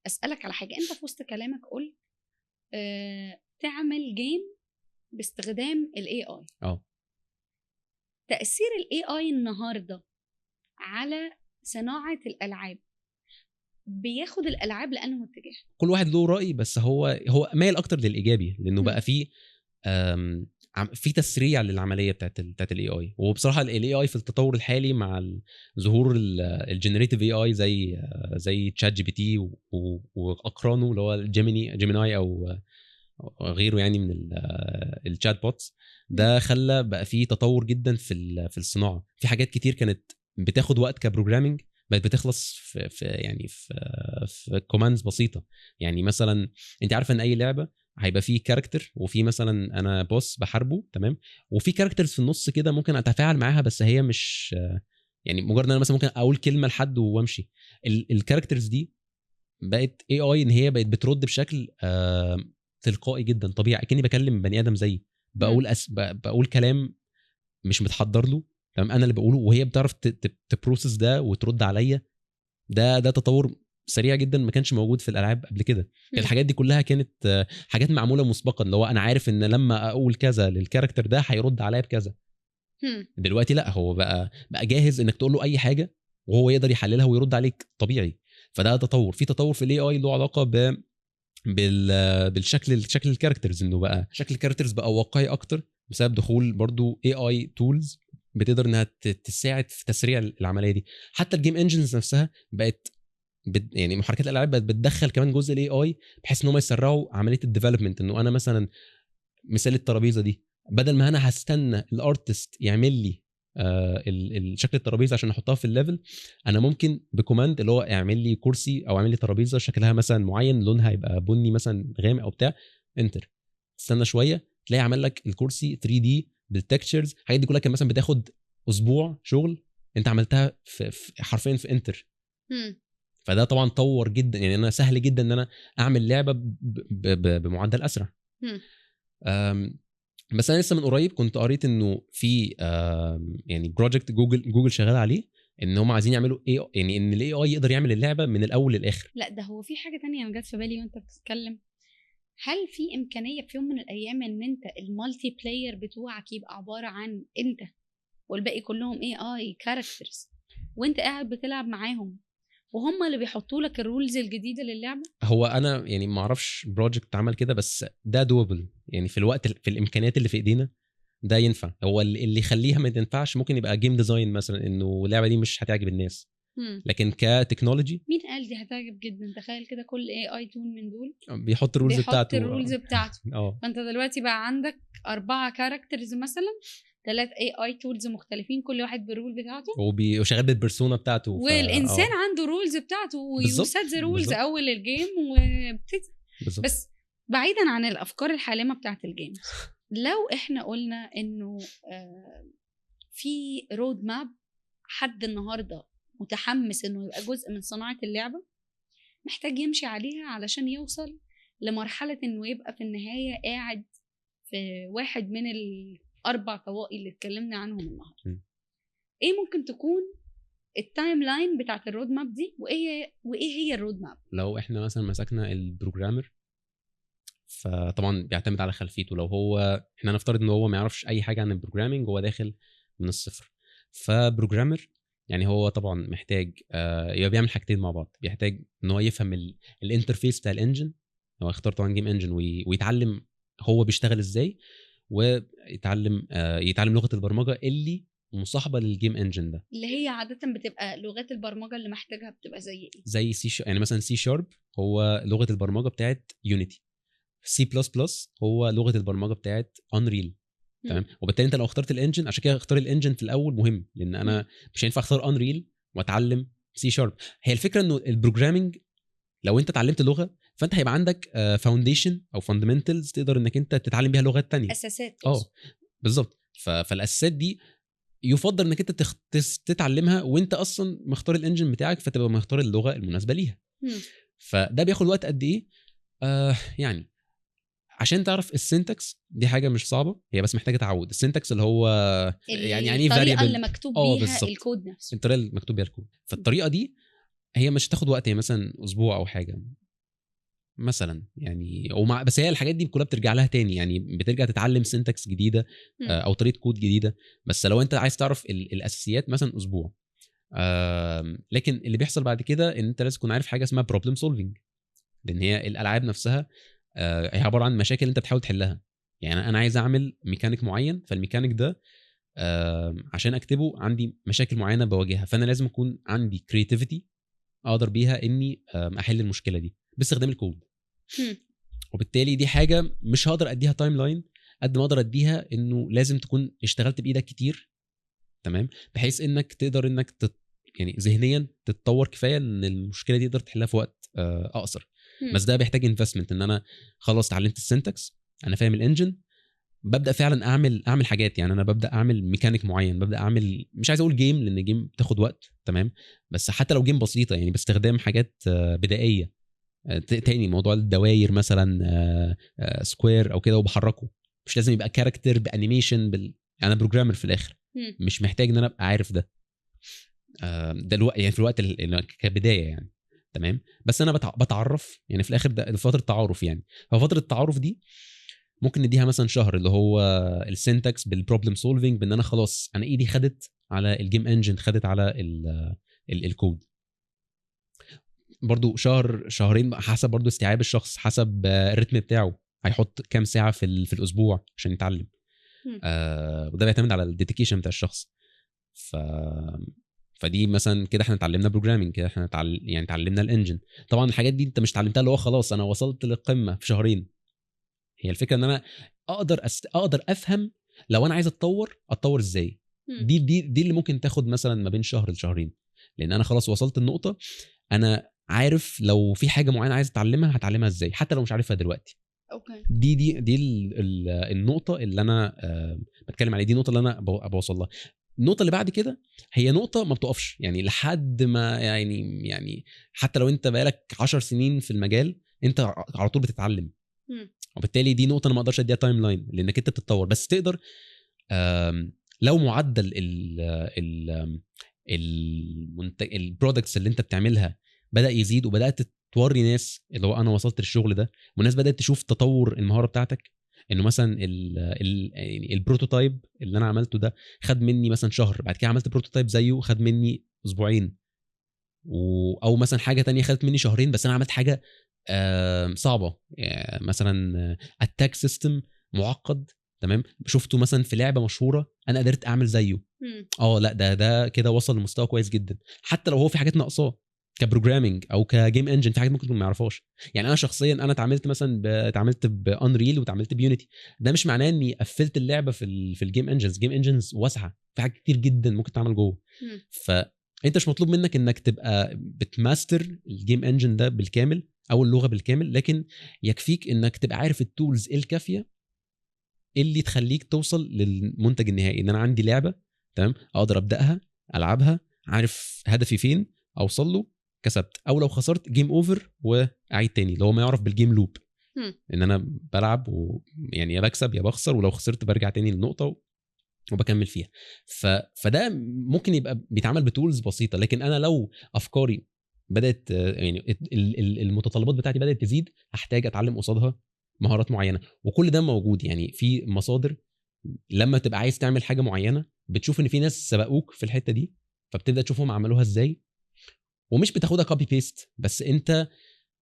[SPEAKER 2] اسالك على حاجه. انت في وسط كلامك قلت تعمل جيم باستخدام الاي اي. تاثير الاي اي النهارده على صناعه الالعاب بياخد الالعاب لانه اتجاه؟
[SPEAKER 1] كل واحد له راي، بس هو مايل اكتر للايجابي، لانه بقى في تسريع للعمليه بتاعت الاي اي. وبصراحه الاي اي في التطور الحالي مع ظهور الجنريتيف اي اي زي تشات جي بي تي واقرانه اللي هو جيميناي او غيره يعني من الشات بوتس، ده خلى بقى في تطور جدا في الصناعه. في حاجات كتير كانت بتاخد وقت كبروجرامينج بقت بتخلص في كوماندز بسيطه. يعني مثلا انت عارفه ان اي لعبه هيبقى فيه كاركتر، وفي مثلا انا بوس بحاربه تمام، وفي كاركترز في النص كده ممكن اتفاعل معاها، بس هي مش يعني مجرد ان انا مثلا ممكن اقول كلمه لحد وامشي. الكاركترز دي بقت اي اي ان هي بقت بترد بشكل تلقائي جدا طبيعي، كاني بكلم بني ادم زيي، بقول كلام مش متحضر له تمام، انا اللي بقوله وهي بتعرف تبروسس ده وترد عليا. ده تطور سريع جدا ما كانش موجود في الالعاب قبل كده. الحاجات دي كلها كانت حاجات معموله مسبقا، اللي هو انا عارف ان لما اقول كذا للكاركتر ده هيرد عليا بكذا. دلوقتي لا، هو بقى جاهز انك تقول له اي حاجه وهو يقدر يحللها ويرد عليك طبيعي. فده تطور في الاي اي له علاقه بالشكل الكاركترز، انه بقى شكل الكاركترز بقى واقعي اكتر بسبب دخول برضو اي اي تولز بتقدر انها تساعد في تسريع العمليه دي. حتى الجيم انجنز نفسها بقت يعني محركات الالعاب بقت بتدخل كمان جزء الاي اي بحيث ان هم يسرعوا عمليه الديفلوبمنت. انه انا مثلا مثال الترابيزه دي، بدل ما انا هستنى الارتست يعمل لي الشكل الترابيزه عشان احطها في الليفل، انا ممكن بكوماند اللي هو اعمل لي كرسي او اعمل لي ترابيزه شكلها مثلا معين، لونها يبقى بني مثلا غامق او بتاع، انتر، تستنى شويه تلاقي عمل لك الكرسي 3 دي بالتكتشرز. الحاجات دي كلها كان مثلا بتاخد اسبوع شغل، انت عملتها في حرفيا في انتر. فده طبعا طور جدا، يعني انا سهل جدا ان انا اعمل لعبه بمعدل اسرع. بس انا لسه من قريب كنت قريت انه في يعني بروجكت جوجل شغال عليه، ان هم عايزين يعملوا ايه، يعني ان الاي اي يقدر يعمل اللعبه من الاول للاخر.
[SPEAKER 2] لا ده هو في حاجه تانية انا جت في بالي وانت بتتكلم. هل في امكانيه في يوم من الايام ان انت المالتي بلاير بتوعك يبقى عباره عن انت والباقي كلهم اي كاركترز، وانت قاعد بتلعب معاهم وهم اللي بيحطوا لك الرولز الجديده للعبه.
[SPEAKER 1] هو انا يعني ما اعرفش بروجكت عمل كده، بس ده دوبل يعني في الوقت في الامكانيات اللي في ايدينا ده ينفع. هو اللي يخليها ما تنفعش ممكن يبقى جيم ديزاين مثلا، انه اللعبه دي مش هتعجب الناس، لكن كتكنولوجي
[SPEAKER 2] مين قال دي هتعجب جدا؟ تخيل كده كل اي تول من دول
[SPEAKER 1] بيحط الرولز بتاعته.
[SPEAKER 2] الرولز بتاعته. فانت دلوقتي بقى عندك 4 كاركترز مثلا، 3 اي تولز مختلفين كل واحد بالرول بتاعته،
[SPEAKER 1] وشغال بالبرسونا بتاعته.
[SPEAKER 2] والانسان عنده رولز بتاعته ويسات ذا رولز اول الجيم بس بعيدا عن الافكار الحالمه بتاعت الجيم، لو احنا قلنا انه في رود ماب حد النهارده متحمس انه يبقى جزء من صناعه اللعبه، محتاج يمشي عليها علشان يوصل لمرحله انه يبقى في النهايه قاعد في واحد من ال4 طوائي اللي اتكلمنا عنهم النهارده. ايه ممكن تكون التايم لاين بتاعت الرود ماب دي، وايه هي الرود ماب؟
[SPEAKER 1] لو احنا مثلا مسكنا البروجرامر، فطبعا بيعتمد على خلفيته. لو هو احنا نفترض ان هو ما يعرفش اي حاجه عن البروجرامينج، هو داخل من الصفر، فبروجرامر يعني هو طبعا محتاج يبقى بيعمل حاجتين مع بعض. بيحتاج ان هو يفهم الانترفيس بتاع الانجن، هو يختار طبعا جيم انجن ويتعلم هو بيشتغل ازاي، ويتعلم يتعلم لغه البرمجه اللي مصاحبه للجيم انجن ده،
[SPEAKER 2] اللي هي عاده بتبقى لغات البرمجه اللي محتاجها بتبقى زي ايه؟
[SPEAKER 1] زي يعني مثلا سي شارب هو لغه البرمجه بتاعت يونيتي، سي بلس بلس هو لغه البرمجه بتاعت انريل. تمام. وبالتالي انت لو اخترت الانجن، عشان كده اختار الانجن في الاول مهم، لان انا مش هينفع اختار انريل واتعلم سي شارب. هي الفكره انه البروجرامينج لو انت اتعلمت لغه فانت هيبقى عندك فاونديشن او فاندمنتالز تقدر انك انت تتعلم بيها لغات تانية،
[SPEAKER 2] اساسات.
[SPEAKER 1] بالظبط. فالاساسات دي يفضل انك انت تتعلمها وانت اصلا مختار الانجن بتاعك، فتبقى مختار اللغه المناسبه ليها. فده بياخد وقت قد ايه؟ يعني عشان تعرف السنتكس دي حاجه مش صعبه، هي بس محتاجه تعود. السنتكس اللي هو يعني
[SPEAKER 2] الطريقه اللي مكتوب بيها الكود نفسه،
[SPEAKER 1] الطريقه اللي مكتوب بيها الكود. فالطريقه دي هي مش هتاخد وقت، هي مثلا اسبوع او حاجه مثلا يعني. بس هي الحاجات دي كلها بترجع لها تاني، يعني بترجع تتعلم سنتكس جديده او طريقه كود جديده. بس لو انت عايز تعرف الاساسيات مثلا اسبوع. لكن اللي بيحصل بعد كده ان انت لازم تكون عارف حاجه اسمها بروبلم سولفينج، لان هي الالعاب نفسها هي عباره عن مشاكل انت بتحاول تحلها. يعني انا عايز اعمل ميكانيك معين، فالميكانيك ده عشان اكتبه عندي مشاكل معينه بواجهها، فانا لازم يكون عندي كرياتيفيتي اقدر بيها اني احل المشكله دي باستخدام الكود. وبالتالي دي حاجه مش هقدر اديها تايم لاين قد ما اقدر اديها انه لازم تكون اشتغلت بايدك كتير، تمام، بحيث انك تقدر انك يعني ذهنيا تتطور كفايه ان المشكله دي تقدر تحلها في وقت اقصر. بس ده بيحتاج انفستمنت، ان انا خلاص اتعلمت السنتكس، انا فاهم الانجن، ببدا فعلا اعمل حاجات. يعني انا ببدا اعمل ميكانيك معين، ببدا اعمل، مش عايز اقول جيم لان جيم بتاخد وقت، تمام، بس حتى لو جيم بسيطه يعني باستخدام حاجات بدائيه. تاني موضوع الدواير مثلا سكوير او كده وبحركه، مش لازم يبقى كاركتر بانيميشن انا بروجرامر في الاخر، مش محتاج ان انا ابقى عارف ده الوقت، يعني في الوقت كبدايه يعني، تمام. بس انا بتعرف يعني في الاخر ده فتره تعارف. يعني ففتره التعارف دي ممكن نديها مثلا شهر، اللي هو السنتكس بالبروبلم سولفينج، بان انا خلاص انا ايدي خدت على الجيم انجن، خدت على الكود. برضو شهرين حسب برضو استيعاب الشخص، حسب الريتم بتاعه، هيحط كام ساعه في الاسبوع عشان يتعلم. وده بيعتمد على الديديكيشن بتاع الشخص. فدي مثلا كده احنا اتعلمنا بروجرامينج، كده احنا يعني اتعلمنا الانجن. طبعا الحاجات دي انت مش اتعلمتها اللي هو خلاص انا وصلت للقمه في شهرين. هي الفكره ان انا اقدر افهم لو انا عايز اتطور ازاي. دي اللي ممكن تاخد مثلا ما بين شهر لشهرين، لان انا خلاص وصلت النقطه، انا عارف لو في حاجه معينه عايز اتعلمها هتعلمها ازاي حتى لو مش عارفها دلوقتي.
[SPEAKER 2] اوكي.
[SPEAKER 1] دي النقطه اللي انا بتكلم عليها، دي النقطه اللي انا بوصل لها. النقطه اللي بعد كده هي نقطه ما بتقفش، يعني لحد ما يعني حتى لو انت بقالك 10 سنين في المجال انت على طول بتتعلم. وبالتالي دي نقطه انا ما اقدرش اديها تايم لاين، لانك انت بتتطور. بس تقدر لو معدل البرودكتس اللي انت بتعملها بدا يزيد، وبدات توري ناس اللي هو انا وصلت للشغل ده، والناس بدات تشوف تطور المهاره بتاعتك، انه مثلا يعني البروتوتايب اللي انا عملته ده خد مني مثلا شهر، بعد كده عملت بروتوتايب زيه خد مني اسبوعين، او مثلا حاجه تانية خدت مني شهرين بس انا عملت حاجه صعبه، يعني مثلا اتاك سيستم معقد تمام شفته مثلا في لعبه مشهوره انا قدرت اعمل زيه. لا ده كده وصل لمستوى كويس جدا، حتى لو هو في حاجات ناقصاه كبروجرامينج او كجيم انجن، في حاجات ممكن تكون ما يعرفهاش. يعني انا شخصيا انا اتعاملت بانريل واتعاملت بيونيتي، ده مش معناه اني قفلت اللعبه في الجيم انجنز. جيم انجنز واسعه، في حاجات كتير جدا ممكن تعمل جوه. فانت مش مطلوب منك انك تبقى بتماستر الجيم انجن ده بالكامل او اللغه بالكامل، لكن يكفيك انك تبقى عارف التولز الكافيه اللي تخليك توصل للمنتج النهائي. ان انا عندي لعبه تمام اقدر ابداها العبها، عارف هدفي فين، اوصل له، كسبت. او لو خسرت جيم اوفر واعيد تاني، لو ما يعرف بالجيم لوب ان انا بلعب ويعني يا بكسب يا بخسر، ولو خسرت برجع تاني للنقطه وبكمل فيها. فده ممكن يبقى بيتعمل بتولز بسيطه، لكن انا لو افكاري بدات يعني المتطلبات بتاعتي بدات تزيد، هحتاج اتعلم قصادها مهارات معينه. وكل ده موجود يعني في مصادر. لما تبقى عايز تعمل حاجه معينه بتشوف ان في ناس سبقوك في الحته دي، فبتبدا تشوفهم عملوها ازاي، ومش بتاخدها كوبي بيست، بس انت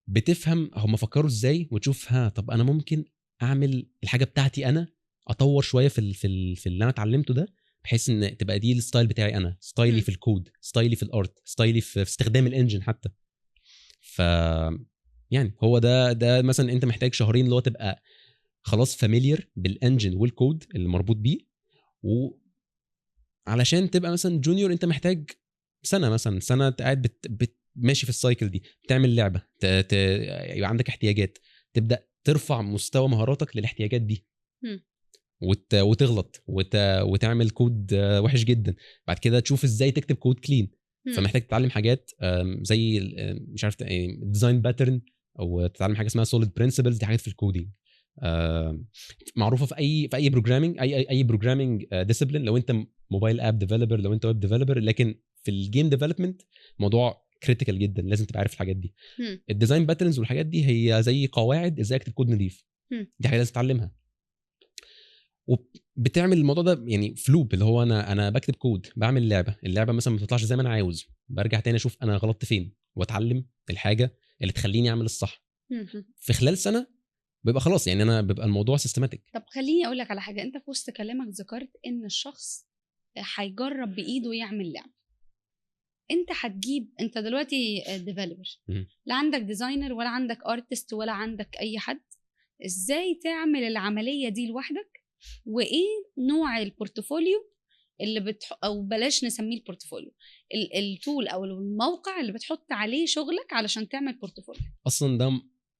[SPEAKER 1] بتفهم هم فكروا ازاي، وتشوف طب انا ممكن اعمل الحاجه بتاعتي انا، اطور شويه في اللي انا اتعلمته ده، بحيث ان تبقى دي الستايل بتاعي انا، ستايلي في الكود، ستايلي في الارت، ستايلي في استخدام الانجن حتى. ف يعني هو ده مثلا انت محتاج شهرين اللي هو تبقى خلاص فاميليار بالانجن والكود اللي مربوط بيه، وعلشان تبقى مثلا جونيور انت محتاج سنه، مثلا سنه قاعد ماشي في السايكل دي، بتعمل لعبه يبقى عندك احتياجات، تبدا ترفع مستوى مهاراتك للاحتياجات دي، وتغلط وتعمل كود وحش جدا، بعد كده تشوف ازاي تكتب كود كلين. فمحتاج تتعلم حاجات زي مش عارف ديزاين باترن، او تتعلم حاجه اسمها سوليد برنسبلز، دي حاجات في الكودينج معروفه في اي بروجرامينج، اي بروجرامينج ديسيبلين. لو انت موبايل اب ديفلوبر، لو انت ويب ديفلوبر، لكن في الجيم ديفلوبمنت موضوع كريتيكال جدا، لازم تبقى عارف الحاجات دي. الديزاين باترنز والحاجات دي هي زي قواعد ازاي اكتب كود نظيف، دي حاجه لازم تتعلمها. وبتعمل الموضوع ده يعني فلوب، اللي هو انا بكتب كود، بعمل اللعبه مثلا ما بتطلعش زي ما انا عاوز، برجع تاني اشوف انا غلطت فين، واتعلم الحاجه اللي تخليني اعمل الصح. في خلال سنه بيبقى خلاص، يعني انا بيبقى الموضوع سيستماتيك.
[SPEAKER 2] طب خليني اقول لك على حاجه، انت في وسط كلامك ذكرت ان الشخص هيجرب بايده يعمل لعبه. انت هتجيب، انت دلوقتي ديفلوبر، لا عندك ديزاينر ولا عندك ارتست ولا عندك اي حد، ازاي تعمل العمليه دي لوحدك؟ وايه نوع البورتفوليو اللي او بلاش نسميه البورتفوليو، التول او الموقع اللي بتحط عليه شغلك علشان تعمل بورتفوليو؟
[SPEAKER 1] اصلا ده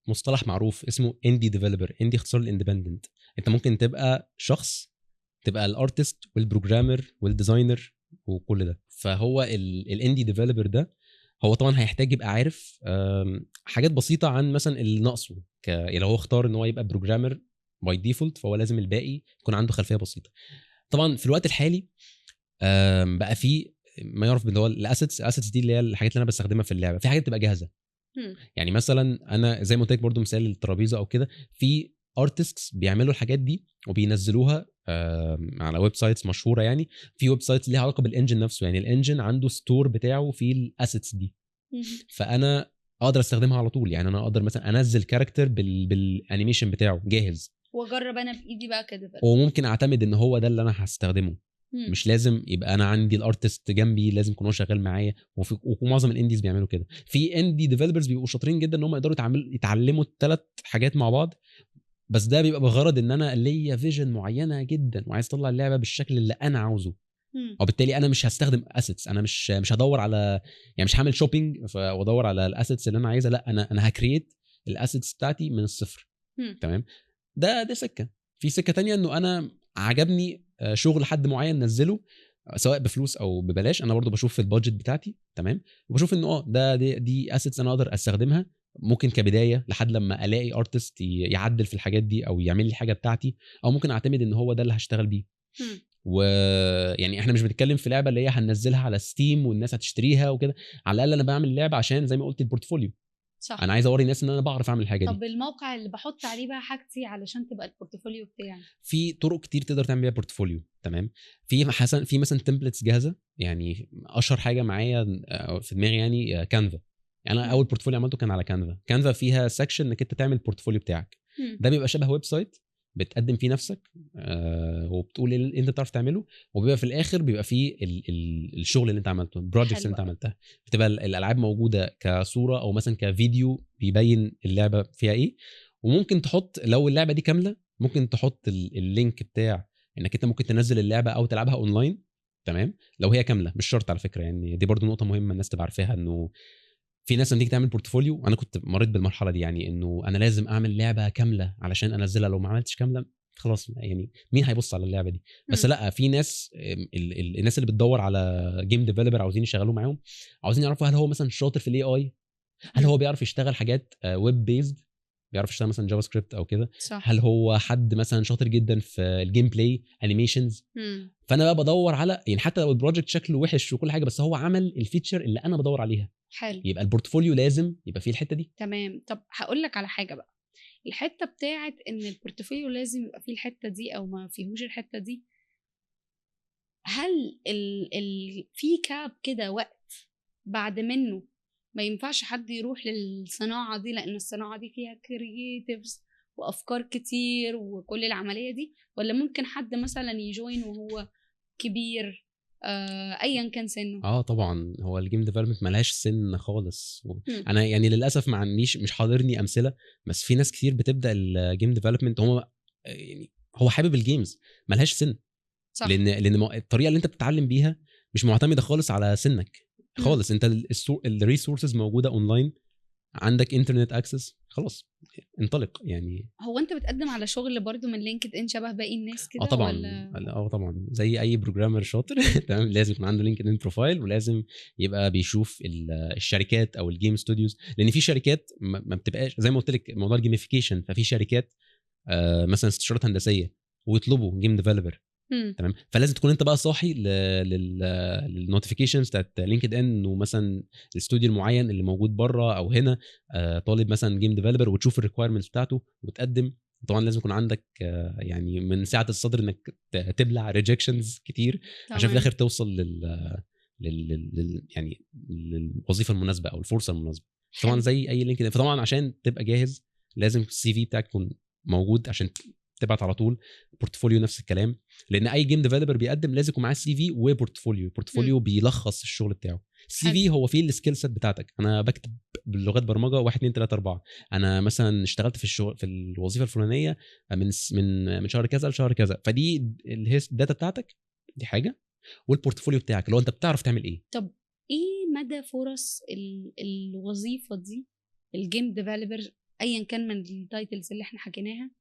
[SPEAKER 1] مصطلح معروف اسمه اندي ديفلوبر، اندي اختصار الاندبندنت. انت ممكن تبقى شخص، تبقى الارتست والبروجرامر والديزاينر وكل ده. فهو الاندي ديفلوبر ده هو طبعا هيحتاج يبقى عارف حاجات بسيطه عن مثلا اللي ناقصه، لو هو اختار ان هو يبقى بروجرامر باي ديفولت، فهو لازم الباقي يكون عنده خلفيه بسيطه. طبعا في الوقت الحالي بقى في ما يعرف باللي هو الاسيتس دي، اللي هي الحاجات اللي انا بستخدمها في اللعبه، في حاجات تبقى جاهزه. يعني مثلا انا زي ما قلت لك برضو مثال الترابيزه او كده، في ارتستس بيعملوا الحاجات دي وبينزلوها على ويب سايتس مشهوره. يعني في ويب سايتس ليها علاقه بالانجن نفسه، يعني الانجن عنده ستور بتاعه في الاسيتس دي، فانا اقدر استخدمها على طول. يعني انا اقدر مثلا انزل كاركتر بالانيميشن بتاعه جاهز،
[SPEAKER 2] واجرب انا بايدي بقى كده،
[SPEAKER 1] وممكن اعتمد ان هو ده اللي انا هستخدمه. مش لازم يبقى انا عندي الارتست جنبي، لازم يكون هو شغال معايا. ومعظم الانديز بيعملوا كده. في اندي ديفلوبرز بيبقوا شاطرين جدا ان هم يقدروا يتعلموا الثلاث حاجات مع بعض، بس ده بيبقى بغرض ان انا ليا فيجن معينه جدا وعايز اطلع اللعبه بالشكل اللي انا عاوزه. وبالتالي انا مش هستخدم اسيتس، انا مش هدور على، يعني مش هعمل شوبينج وادور على الاسيتس اللي انا عايزها، لا انا هكريت الاسيتس بتاعتي من الصفر. تمام. ده سكه. في سكه تانية انه انا عجبني شغل حد معين نزله سواء بفلوس او ببلاش، انا برضو بشوف في البادجت بتاعتي تمام، وبشوف انه دي اسيتس انا اقدر استخدمها ممكن كبدايه لحد لما الاقي ارتست يعدل في الحاجات دي او يعمل لي حاجه بتاعتي، او ممكن اعتمد ان هو ده اللي هشتغل بيه. ويعني احنا مش بنتكلم في لعبه اللي هي هننزلها على ستيم والناس هتشتريها وكده، على الاقل انا بعمل لعبه عشان زي ما قلت البورتفوليو،
[SPEAKER 2] صح.
[SPEAKER 1] انا عايز اوري الناس ان انا بعرف اعمل الحاجه دي.
[SPEAKER 2] طب الموقع اللي بحط عليه بقى حاجتي علشان تبقى البورتفوليو بتاعي؟
[SPEAKER 1] في طرق كتير تقدر تعمل بيها بورتفوليو. تمام. في مثلا تمبلتس جاهزه. يعني اشهر حاجه معايا في دماغي يعني كانفا. يعني انا اول بورتفوليو عملته كان على كانفا فيها سيكشن انك انت تعمل بورتفوليو بتاعك. ده بيبقى شبه ويب سايت بتقدم فيه نفسك وبتقول اللي انت بتعرف تعمله، وبيبقى في الاخر بيبقى فيه الشغل اللي انت عملته، البروجكتس اللي انت عملتها. بتبقى الالعاب موجوده كصوره او مثلا كفيديو بيبين اللعبه فيها ايه. وممكن تحط لو اللعبه دي كامله ممكن تحط اللينك بتاع انك انت ممكن تنزل اللعبه او تلعبها اونلاين. تمام. لو هي كامله مش شرط على فكره، يعني دي برضو نقطه مهمه الناس تبقى عارفاها، انه في ناس لما تيجي تعمل بورتفوليو، انا كنت مريت بالمرحله دي، يعني انه انا لازم اعمل لعبه كامله علشان انزلها، لو ما عملتش كامله خلاص يعني مين هيبص على اللعبه دي. بس لا، في ناس الناس اللي بتدور على جيم ديفلوبر عاوزين يشغلوا معاهم، عاوزين يعرفوا هل هو مثلا شاطر في الاي اي، هل هو بيعرف يشتغل حاجات ويب بيزد، بيعرف يشتغل مثلا جافا سكريبت او كده، هل هو حد مثلا شاطر جدا في الجيم بلاي انيميشنز. فانا بقى بدور على يعني حتى لو البروجكت شكله وحش وكل حاجه بس هو عمل الفيتشر اللي انا بدور عليها.
[SPEAKER 2] حلو.
[SPEAKER 1] يبقى البورتفوليو لازم يبقى فيه الحته دي.
[SPEAKER 2] تمام. طب هقول لك على حاجه بقى، الحته بتاعت ان البورتفوليو لازم يبقى فيه الحته دي او ما فيهوش الحته دي، هل في كاب كده وقت بعد منه ما ينفعش حد يروح للصناعه دي، لان الصناعه دي فيها كرييتيفز وافكار كتير وكل العمليه دي، ولا ممكن حد مثلا يجوين وهو كبير ايا كان سنه؟
[SPEAKER 1] طبعا هو الجيم ديفلوبمنت ملهاش سن خالص. انا يعني للاسف ما عنديش، مش حاضرني امثله، بس في ناس كتير بتبدا الجيم ديفلوبمنت هو يعني هو حابب الجيمز، ملهاش سن.
[SPEAKER 2] صح.
[SPEAKER 1] لان الطريقه اللي انت بتتعلم بيها مش معتمده خالص على سنك خالص. انت الريسورسز موجوده اونلاين، عندك انترنت اكسس، خلاص انطلق. يعني
[SPEAKER 2] هو انت بتقدم على شغل برضو من لينكد ان شبه باقي الناس كده
[SPEAKER 1] طبعا
[SPEAKER 2] ولا؟
[SPEAKER 1] طبعا زي اي بروجرامر شاطر تمام، لازم يكون عنده لينكد ان بروفايل، ولازم يبقى بيشوف الشركات او الجيم ستوديوز، لان في شركات ما بتبقاش زي ما قلت لك موضوع الجيميفيكيشن. ففي شركات مثلا استشارات هندسيه ويطلبوا جيم ديفلوبر. تمام. فلازم تكون انت بقى صاحي للنوتيفيكيشنز بتاعت لينكد ان، ومثلا الاستوديو المعين اللي موجود بره او هنا طالب مثلا جيم ديفلوبر، وتشوف الريكويرمنتس بتاعته وتقدم. طبعا لازم يكون عندك يعني من ساعه الصدر انك تبلع ريجكشنز كتير عشان في الاخر توصل يعني للوظيفه المناسبه او الفرصه المناسبه. طبعا زي اي لينكد. فطبعا عشان تبقى جاهز لازم السي في بتاعك يكون موجود عشان تبعت على طول. بورتفوليو نفس الكلام، لان اي جيم ديفلوبر بيقدم لازم يكون معاه سي في وبورتفوليو بيلخص الشغل بتاعه. السي في هو فيه السكيل سيت بتاعتك، انا بكتب بلغات برمجه 1 2 3 4، انا مثلا اشتغلت في الشغل في الوظيفه الفلانيه من شهر كذا لشهر كذا. فدي الداتا بتاعتك، دي حاجه. والبورتفوليو بتاعك اللي هو انت بتعرف تعمل ايه.
[SPEAKER 2] طب ايه مدى فرص الوظيفه دي الجيم ديفلوبر ايا كان من التايتلز اللي احنا حكيناها،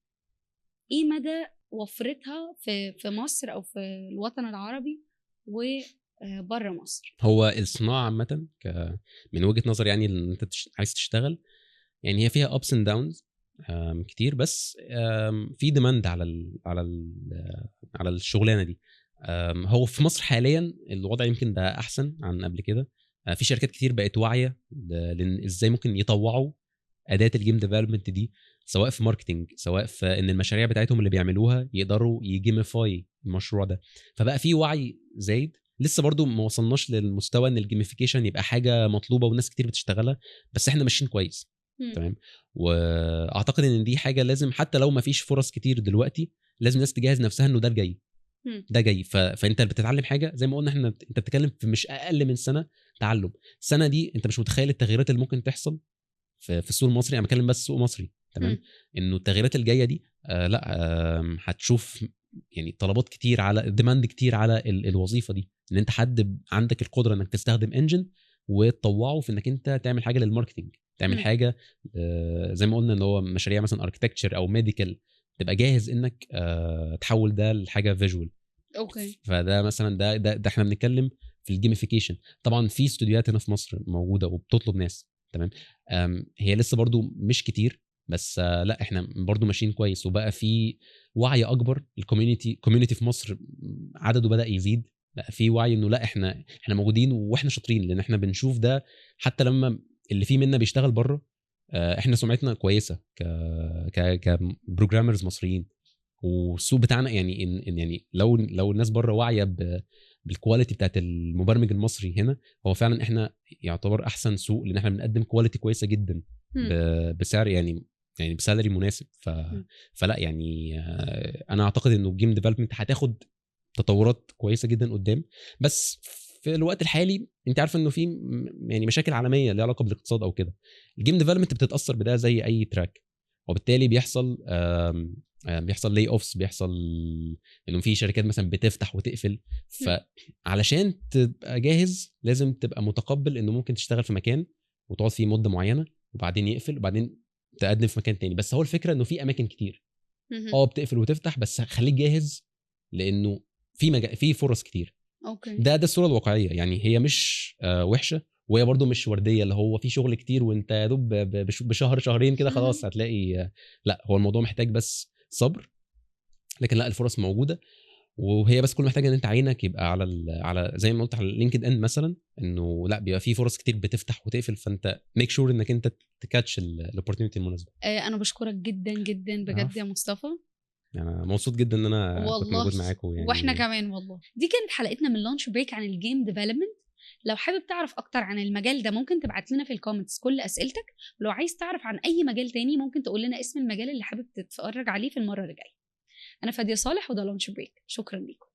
[SPEAKER 2] ايه مدى وفرتها في مصر او في الوطن العربي وبره مصر؟
[SPEAKER 1] هو الصناعه عامه من وجهه نظر يعني ان انت عايز تشتغل، يعني هي فيها ups and downs كتير، بس في ديماند على الشغلانه دي. هو في مصر حاليا الوضع يمكن بقى احسن عن قبل كده. في شركات كتير بقت واعيه لان ازاي ممكن يطوعوا اداه الجيم ديفلوبمنت دي، سواء في ماركتنج، سواء في ان المشاريع بتاعتهم اللي بيعملوها يقدروا يجيميفاي المشروع ده. فبقى في وعي زايد. لسه برضو ما وصلناش للمستوى ان الجيميفيكيشن يبقى حاجه مطلوبه وناس كتير بتشتغلها، بس احنا ماشيين كويس. تمام. واعتقد ان دي حاجه لازم، حتى لو ما فيش فرص كتير دلوقتي، لازم الناس تجهز نفسها انه ده الجاي. ده جاي. فانت بتتعلم حاجه زي ما قلنا احنا، انت بتتكلم في مش اقل من سنه تعلم. السنه دي انت مش متخيل التغييرات اللي ممكن تحصل في السوق المصري. انا بتكلم بس السوق المصري. تمام. انه التغييرات الجايه دي لا هتشوف يعني طلبات كتير على ديماند كتير على الوظيفه دي، ان انت حد عندك القدره انك تستخدم انجن وتطوعه في انك انت تعمل حاجه للماركتنج، تعمل حاجه زي ما قلنا ان هو مشاريع مثلا اركتكتشر او ميديكال، تبقى جاهز انك تحول ده لحاجه فيجوال.
[SPEAKER 2] اوكي.
[SPEAKER 1] فده مثلا ده احنا بنتكلم في الجيميفيكيشن. طبعا في استوديوهات هنا في مصر موجوده وبتطلب ناس. تمام. هي لسه برضو مش كتير، بس لا احنا برضو ماشيين كويس، وبقى في وعي اكبر. الكوميونتي في مصر عدده بدا يزيد، بقى في وعي انه لا احنا موجودين واحنا شاطرين، لان احنا بنشوف ده حتى لما اللي فيه منا بيشتغل بره احنا سمعتنا كويسه كبروجرامرز مصريين، والسوق بتاعنا يعني إن يعني لو الناس بره واعيه بالكواليتي بتاعت المبرمج المصري هنا، هو فعلا احنا يعتبر احسن سوق، لان احنا بنقدم كواليتي كويسه جدا بسعر يعني بسالري مناسب. فلا يعني انا اعتقد انه الجيم ديفلوبمنت هتاخد تطورات كويسه جدا قدام. بس في الوقت الحالي انت عارف انه في يعني مشاكل عالميه ليها علاقه بالاقتصاد او كده، الجيم ديفلوبمنت بتتاثر بده زي اي تراك، وبالتالي بيحصل لاي اوفس، بيحصل انه في شركات مثلا بتفتح وتقفل. فعلشان تبقى جاهز لازم تبقى متقبل انه ممكن تشتغل في مكان وتقعد فيه مده معينه وبعدين يقفل وبعدين تقدم في مكان تاني. بس هو الفكره انه في اماكن كتير بتقفل وتفتح، بس خليك جاهز لانه في فرص كتير.
[SPEAKER 2] اوكي،
[SPEAKER 1] ده الصوره الواقعيه، يعني هي مش وحشه، وهي برضو مش ورديه اللي هو في شغل كتير وانت يا دوب بشهر شهرين كده خلاص هتلاقي. لا، هو الموضوع محتاج بس صبر، لكن لا، الفرص موجوده. وهي بس كل محتاجه ان انت عينك يبقى على زي ما قلت على لينكد ان مثلا، انه لا بيبقى في فرص كتير بتفتح وتقفل، فانت ميك شور انك انت تكاتش الاوبورتونيتي المناسبه.
[SPEAKER 2] انا بشكرك جدا جدا بجد يا مصطفى.
[SPEAKER 1] انا مبسوط جدا ان انا كنت موجود
[SPEAKER 2] والله
[SPEAKER 1] معاكم يعني.
[SPEAKER 2] واحنا كمان والله. دي كانت حلقتنا من لانش بريك عن الجيم ديفلوبمنت. لو حابب تعرف اكتر عن المجال ده ممكن تبعت لنا في الكومنتس كل اسئلتك، ولو عايز تعرف عن اي مجال تاني ممكن تقول لنا اسم المجال اللي حابب تتفرج عليه في المره اللي جايه. انا فادية صالح وده لانش بريك، شكرا لكم.